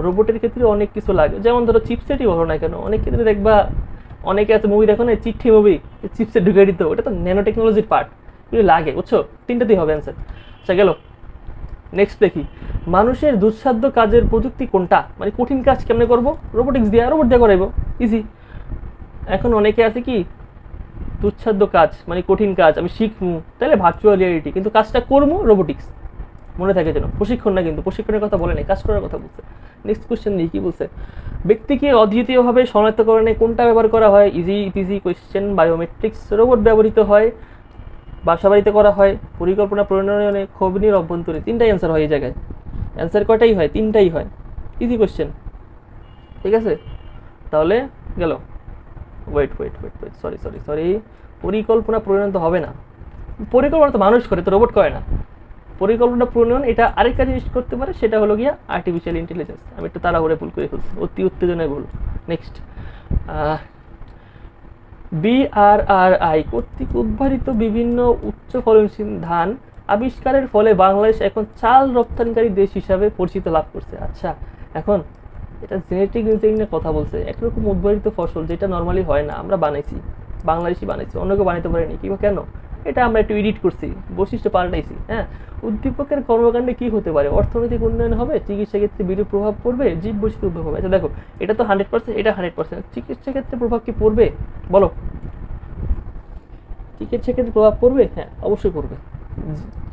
রোবটের ক্ষেত্রে অনেক কিছু লাগে, যেমন ধরো চিপসেটই বলো না কেন, অনেক ক্ষেত্রে দেখবা অনেকে আছে মুভি দেখো না, চিঠি মুভি, চিপসেট ঢুকে দিত, ওটা তো ন্যানো টেকনোলজির পার্ট, এগুলি লাগে, বুঝছো? 3টাতেই হবে অ্যান্সার। আচ্ছা, গেল। নেক্সট দেখি, মানুষের দুঃসাধ্য কাজের প্রযুক্তি কোনটা? মানে কঠিন কাজ কেমনে করবো? রোবোটিক্স দিয়ে, রোবট দিয়ে করাইবো, ইজি। এখন অনেকে আছে কি দুঃসাধ্য কাজ মানে কঠিন কাজ আমি শিখবো, তাহলে ভার্চুয়াল রিয়ালিটি, কিন্তু কাজটা করবো রোবোটিক্স। মনে থাকে যেন, প্রশিক্ষণ না, কিন্তু প্রশিক্ষণের কথা বলে নাই, কাজ করার কথা বলছে। নেক্সট কোয়েশ্চেন নিয়ে কি বলছে, ব্যক্তিকে অদ্বিতীয়ভাবে শনাক্তকরণে কোনটা ব্যবহার করা হয়? Easy PG question. Biometrics. Robot ব্যবহৃত হয়, বাসা বাড়িতে করা হয়, পরিকল্পনা প্রণয়নে, খবনির অভ্যন্তরে। 3টাই অ্যান্সার হয় এই জায়গায়। অ্যান্সার কয়টাই হয়? 3টাই হয়, ইজি কোয়েশ্চেন। ঠিক আছে, তাহলে গেল। Wait wait wait wait sorry sorry sorry, পরিকল্পনা প্রণয়ন তো হবে না, পরিকল্পনা তো মানুষ করে, তো রোবট করে না। পরিকল্পনা প্রণয়ন এটা আরেকটা জিনিস করতে পারে, সেটা হলো গিয়া আর্টিফিশিয়াল ইন্টেলিজেন্স। আমি একটু তাড়াহুড়ে ভুল করে ফেলছি, অতি উত্তেজনায় ভুল। নেক্সট, BRRI কর্তৃক উদ্ভারিত বিভিন্ন উচ্চ ফলনশীল ধান আবিষ্কারের ফলে বাংলাদেশ এখন চাল রপ্তানিকারী দেশ হিসাবে পরিচিতি লাভ করছে। আচ্ছা, এখন এটা জেনেটিক ইঞ্জিনিয়ারিং কথা বলছে, একরকম উদ্ভারিত ফসল যেটা নর্মালি হয় না, আমরা বানাইছি, বাংলাদেশি বানাইছি, অন্য কেউ বানাইতে পারেনি। কিংবা কেন? এটা আমরা একটু এডিট করছি, বৈশিষ্ট্য পাল্টাইছি। হ্যাঁ, উদ্দীপকের কর্মকাণ্ডে কি হতে পারে? অর্থনৈতিক উন্নয়ন হবে, চিকিৎসা ক্ষেত্রে বিরূপ প্রভাব পড়বে, জীব বৈচিত্র্য উদ্ভব হবে। আচ্ছা দেখো, এটা তো 100%, এটা 100%। চিকিৎসা ক্ষেত্রে প্রভাব কি পড়বে বলো? চিকিৎসা ক্ষেত্রে প্রভাব পড়বে, হ্যাঁ অবশ্যই পড়বে।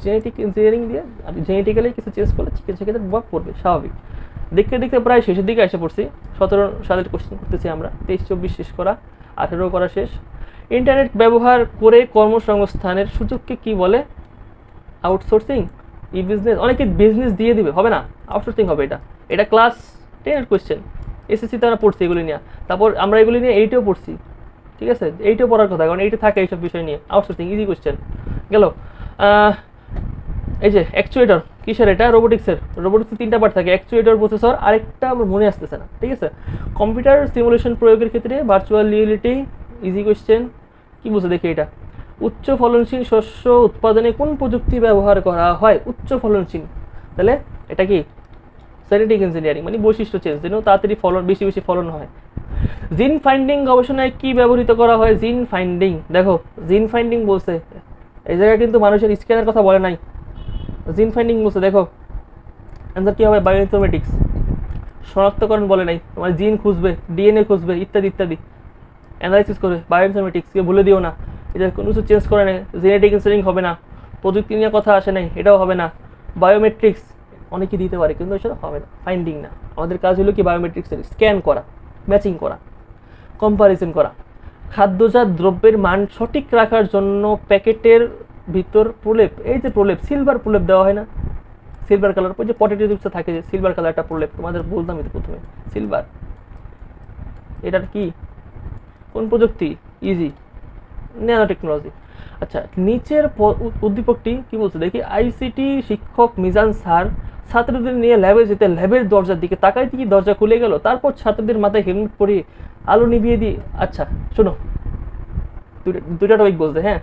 জেনেটিক ইঞ্জিনিয়ারিং দিয়ে জেনেটিক্যালি কিছু চেঞ্জ করলে চিকিৎসা ক্ষেত্রে প্রভাব পড়বে, স্বাভাবিক। দেখতে দেখতে প্রায় শেষের দিকে এসে পড়ছি। 17 সালের কোশ্চেন করতেছি আমরা, 23-24 শেষ করা, 18 করা শেষ। ইন্টারনেট ব্যবহার করে কর্মসংস্থানের সুযোগকে কি বলে? আউটসোর্সিং, ই বিজনেস। অনেকে বিজনেস দিয়ে দিবে, হবে না, আউটসোর্সিং হবে। এটা এটা ক্লাস 10-এর কোয়েশ্চেন, এসএসসিতে আমরা পড়ছি এগুলি নিয়ে, তারপর আমরা এগুলি নিয়ে 8-এও পড়ছি। ঠিক আছে, 8-এও পড়ার কথা, কারণ 8-এ থাকে এইসব বিষয় নিয়ে। Outsourcing, easy question. গেল। এই যে অ্যাকচুয়েটর, কিসের এটা? রোবোটিক্সের। রোবোটিক্সের 3টা পার্ট থাকে, অ্যাকচুয়েটর, প্রসেসর, আরেকটা আমার মনে আসতেছে না। ঠিক আছে, কম্পিউটার সিমুলেশন প্রয়োগের ক্ষেত্রে ভার্চুয়াল রিয়েলিটি, ইজি কোয়েশ্চেন। কি বলছে দেখি এটা, উচ্চ ফলনশীল শস্য উৎপাদনে কোন প্রযুক্তি ব্যবহার করা হয়? উচ্চ ফলনশীল, তাহলে এটা কি জেনেটিক ইঞ্জিনিয়ারিং মানে বৈশিষ্ট্য চেঞ্জ, যেন তাড়াতাড়ি ফলন বেশি বেশি ফলন হয়। জিন ফাইন্ডিং গবেষণায় কি ব্যবহৃত করা হয়? জিন ফাইন্ডিং, দেখো জিন ফাইন্ডিং বলছে, এই জায়গায় কিন্তু মানুষের স্ক্যানের কথা বলে নাই, জিন ফাইন্ডিং বলছে। দেখো অ্যান্সার কী হবে? বায়োইনফরমেটিক্স। শনাক্তকরণ বলে নাই, তোমার জিন খুঁজবে, ডিএনএ খুঁজবে, ইত্যাদি ইত্যাদি অ্যানালাইসিস করে বায়োইনফরমেটিক্সকে ভুলে দিও না। এটা কোনো কিছু চেঞ্জ করে নেই, জেনেটিক ইঞ্জিনিয়ারিং হবে না, প্রযুক্তি নিয়ে কথা আসে নাই, এটাও হবে না। বায়োমেট্রিক্স অনেকে দিতে পারে কিন্তু সেটা হবে না, ফাইন্ডিং না। আমাদের কাজ হলো কি বায়োমেট্রিক্সের স্ক্যান করা, ম্যাচিং করা, কম্পারিজন করা। খাদ্যজাত দ্রব্যের মান সঠিক রাখার জন্য প্যাকেটের ভিতর প্রলেপ, এই যে প্রলেপ, সিলভার প্রলেপ দেওয়া হয় না, সিলভার কালার, ওই যে পটেটো চিপসে থাকে যে সিলভার কালার একটা প্রলেপ, তোমাদের বলতাম তো প্রথমে সিলভার। এটার কি কোন প্রযুক্তি? Easy, nano technology. আচ্ছা, নিচের উদ্দীপকটি কি বলছে দেখি। আইসিটি শিক্ষক মিজান স্যার ছাত্রদের নিয়ে ল্যাবে যেতে ল্যাবের দরজার দিকে তাকাই দিয়ে দরজা খুলে গেল, তারপর ছাত্রদের মাথায় হেলমেট পরিয়ে আলো নিভিয়ে দিয়ে। আচ্ছা শোনো, দুইটা টপিক বলতে, হ্যাঁ।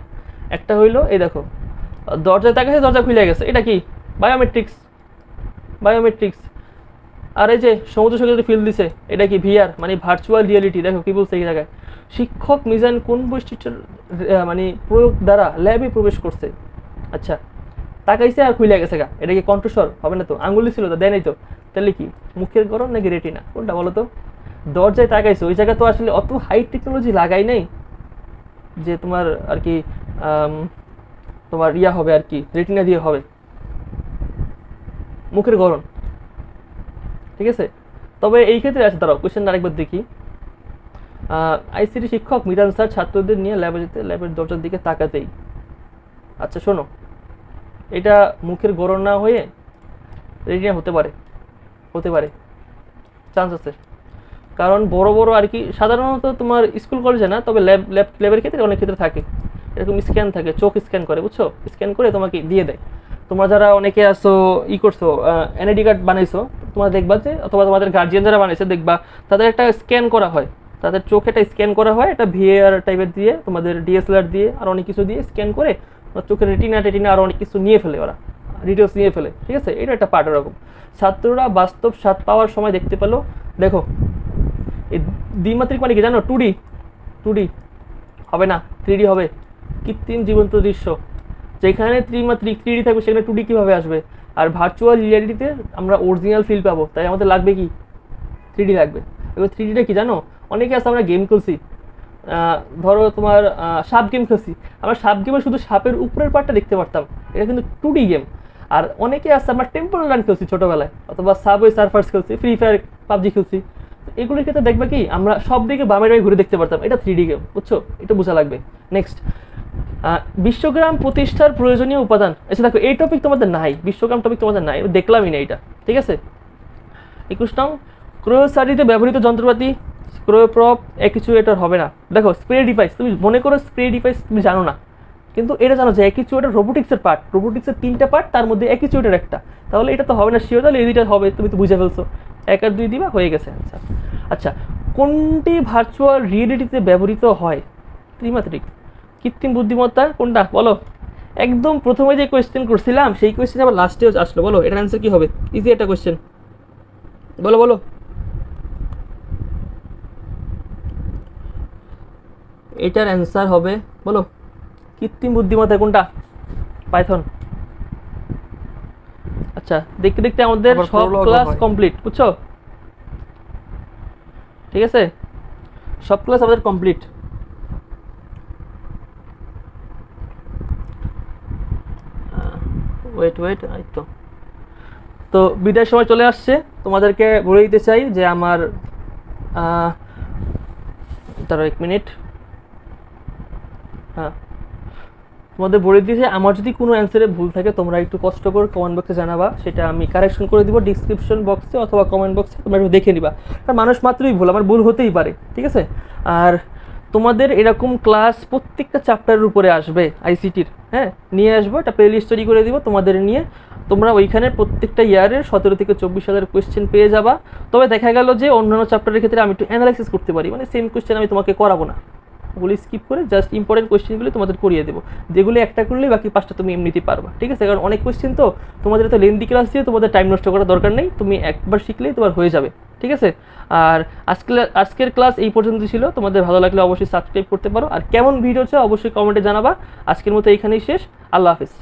একটা হইলো এই দেখো, দরজায় তাকাইছে দরজা খুলে গেছে, এটা কি? Biometrics, biometrics. আর এই যে সমুদ্র সৈকতে ফিল দিছে, এটা কি? ভিআর মানে ভার্চুয়াল রিয়েলিটি। দেখো কি বলছে এই জায়গায়, শিক্ষক মিজান কোন বৈশিষ্ট্যের মানে প্রয়োগ দ্বারা ল্যাবে প্রবেশ করছে। আচ্ছা, তাকাইছে আর খুলে গেছে গা, এটা কি কণ্ঠস্বর? হবে না তো, আঙুলি ছিল তো, দেয় নাই তো, তাহলে কি মুখের গরম নাকি রেটিনা, কোনটা বলো তো? দরজায় তাকাইছে, ওই জায়গায় তো আসলে অত হাই টেকনোলজি লাগাই নাই যে তোমার আর কি তোমার ইয়া হবে আর কি, রেটিনা দিয়ে হবে, মুখের গরম। ঠিক আছে, তবে এই ক্ষেত্রে আছে, দাঁড়াও কোয়েশ্চেন আরেকবার দেখি। আইসিটি শিক্ষক মিরান স্যার ছাত্রদের নিয়ে ল্যাবে যেতে ল্যাবের দরজার দিকে তাকাতেই। আচ্ছা শোনো, এটা মুখের গরম না হয়ে রেটিনা হতে পারে, হতে পারে, চান্স আছে। কারণ বড় বড় আর কি সাধারণত তোমার স্কুল কলেজে না, তবে ল্যাবের ক্ষেত্রে অনেক ক্ষেত্রে থাকে এরকম স্ক্যান থাকে, চোখ স্ক্যান করে, বুঝছো, স্ক্যান করে তোমাকে দিয়ে দেয়। তোমরা যারা অনেকে আসো ই করছো, এনআইডি কার্ড বানাইছো, তোমরা দেখবা যে, অথবা তোমাদের গার্জিয়ান যারা বানাইছে দেখবা তাদের একটা স্ক্যান করা হয়, তাদের চোখে একটা স্ক্যান করা হয়, একটা ভিএআর টাইপের দিয়ে, তোমাদের ডিএসএলআর দিয়ে আর অনেক কিছু দিয়ে স্ক্যান করে চোখের রেটিনা আর অনেক কিছু নিয়ে ফেলে, ওরা ডিটেলস নিয়ে ফেলে। ঠিক আছে, এটা একটা পার্ট এরকম। ছাত্ররা বাস্তব স্বাদ পাওয়ার সময় দেখতে পেলো, দেখো এই দ্বিমাত্রিক মানে কি জানো? টুডি হবে না, থ্রিডি হবে। কৃত্রিম জীবন্ত দৃশ্য, যেখানে ত্রিমাত্রিক থ্রিডি থাকবে সেখানে টুডি কীভাবে আসবে? আর ভার্চুয়াল রিয়ালিটিতে আমরা অরিজিনাল ফিল পাবো, তাই আমাদের লাগবে কি? থ্রিডি লাগবে। এবার থ্রিডিটা কি জানো? অনেকে আছে আমরা গেম খেলছি, ধরো তোমার সাপ গেম খেলছি, আমরা সাপ গেমে শুধু সাপের উপরের পার্টটা দেখতে পারতাম, এটা কিন্তু টুডি গেম। আর অনেকে আছে আমরা টেম্পল রান খেলছি ছোটোবেলায়, অথবা সাবওয়ে সার্ফার্স খেলছি, ফ্রি ফায়ার, পাবজি খেলছি, এগুলোর ক্ষেত্রে দেখবে কি আমরা সব দিকে বামে ডামে ঘুরে দেখতে পারতাম, এটা থ্রিডি গেম, বুঝছো? এটা বোঝা লাগবে। নেক্সট, বিশ্বগ্রাম প্রতিষ্ঠার প্রয়োজনীয় উপাদান। আচ্ছা দেখো, এই টপিক তোমাদের নাই, বিশ্বগ্রাম টপিক তোমাদের নাই, দেখলামই না এটা। ঠিক আছে, 21 নং, ক্রয়োসারিতে ব্যবহৃত যন্ত্রপাতি, ক্রয়োপ্রপ, অ্যাকিচুয়েটর হবে না। দেখো স্প্রে ডিভাইস, তুমি মনে করো স্প্রে ডিভাইস তুমি জানো না, কিন্তু এটা জানো যে অ্যাকিচুয়েটর রোবোটিক্সের পার্ট, রোবোটিক্সের 3টা পার্ট, তার মধ্যে অ্যাকিচুয়েটর একটা, তাহলে এটা তো হবে না শিওর, তাহলে এই দুইটা হবে, তুমি তো বুঝে ফেলছো, 1 আর 2 দিবা, হয়ে গেছে আচ্ছা। আচ্ছা, কোনটি ভার্চুয়াল রিয়েলিটিতে ব্যবহৃত হয়? ত্রিমাত্রিক। কৃত্রিম বুদ্ধিমত্তা কোনটা বলো? একদম প্রথমে যে কোয়েশ্চেন করছিলাম সেই কোয়েশ্চেন আবার লাস্টে আসলো, বলো এটার অ্যান্সার কি হবে? ইজি একটা কোয়েশ্চেন, বলো বলো। এটার অ্যান্সার হবে, বলো, কৃত্রিম বুদ্ধিমত্তা কোনটা? পাইথন। আচ্ছা, দেখতে দেখতে আমাদের সব ক্লাস কমপ্লিট, বুঝছো? ঠিক আছে, সব ক্লাস আমাদের কমপ্লিট। ওয়েট এই তো বিদায়ের সময় চলে আসছে। তোমাদেরকে বলে দিতে চাই যে আমার তারা 1 মিনিট, হ্যাঁ তোমাদের বলে দিয়েছে, আমার যদি কোনো অ্যান্সারে ভুল থাকে তোমরা একটু কষ্ট করে কমেন্ট বক্সে জানাবা, সেটা আমি কারেকশন করে দিব ডিসক্রিপশন বক্সে অথবা কমেন্ট বক্সে, তোমরা একটু দেখে নিবা। কারণ মানুষ মাত্রই ভুল, আমার ভুল হতেই পারে, ঠিক আছে? আর তোমাদের এরকম ক্লাস প্রত্যেকটা চ্যাপ্টারের উপরে আসবে আইসিটির, হ্যাঁ নিয়ে আসবো, একটা প্লে লিস্ট তৈরি করে দিব তোমাদের নিয়ে, তোমরা ওইখানে প্রত্যেকটা ইয়ারের 17 থেকে 24,000 কোয়েশ্চেন পেয়ে যাবা। তবে দেখা গেল যে অন্যান্য চ্যাপ্টারের ক্ষেত্রে আমি একটু অ্যানালাইসিস করতে পারি, মানে সেম কোয়েশ্চেন আমি তোমাকে করাবো না, ওগুলো স্কিপ করে জাস্ট ইম্পর্টেন্ট কোয়েশ্চেনগুলো তোমাদের করিয়ে দেবো, যেগুলো একটা করলে বাকি 5টা তুমি এমনিতেই পারবা, ঠিক আছে? কারণ অনেক কোয়েশ্চেন তো, তোমাদের এত লেন্দি ক্লাস দিয়ে তোমাদের টাইম নষ্ট করার দরকার নেই, তুমি একবার শিখলেই তোমার হয়ে যাবে, ঠিক আছে? আর আজকের ক্লাস এই পর্যন্ত ছিল। তোমাদের ভালো লাগলে অবশ্যই সাবস্ক্রাইব করতে পারো, আর কেমন ভিডিও চাও অবশ্যই কমেন্টে জানাবা। আজকের মতো এইখানেই শেষ। আল্লাহ হাফিজ।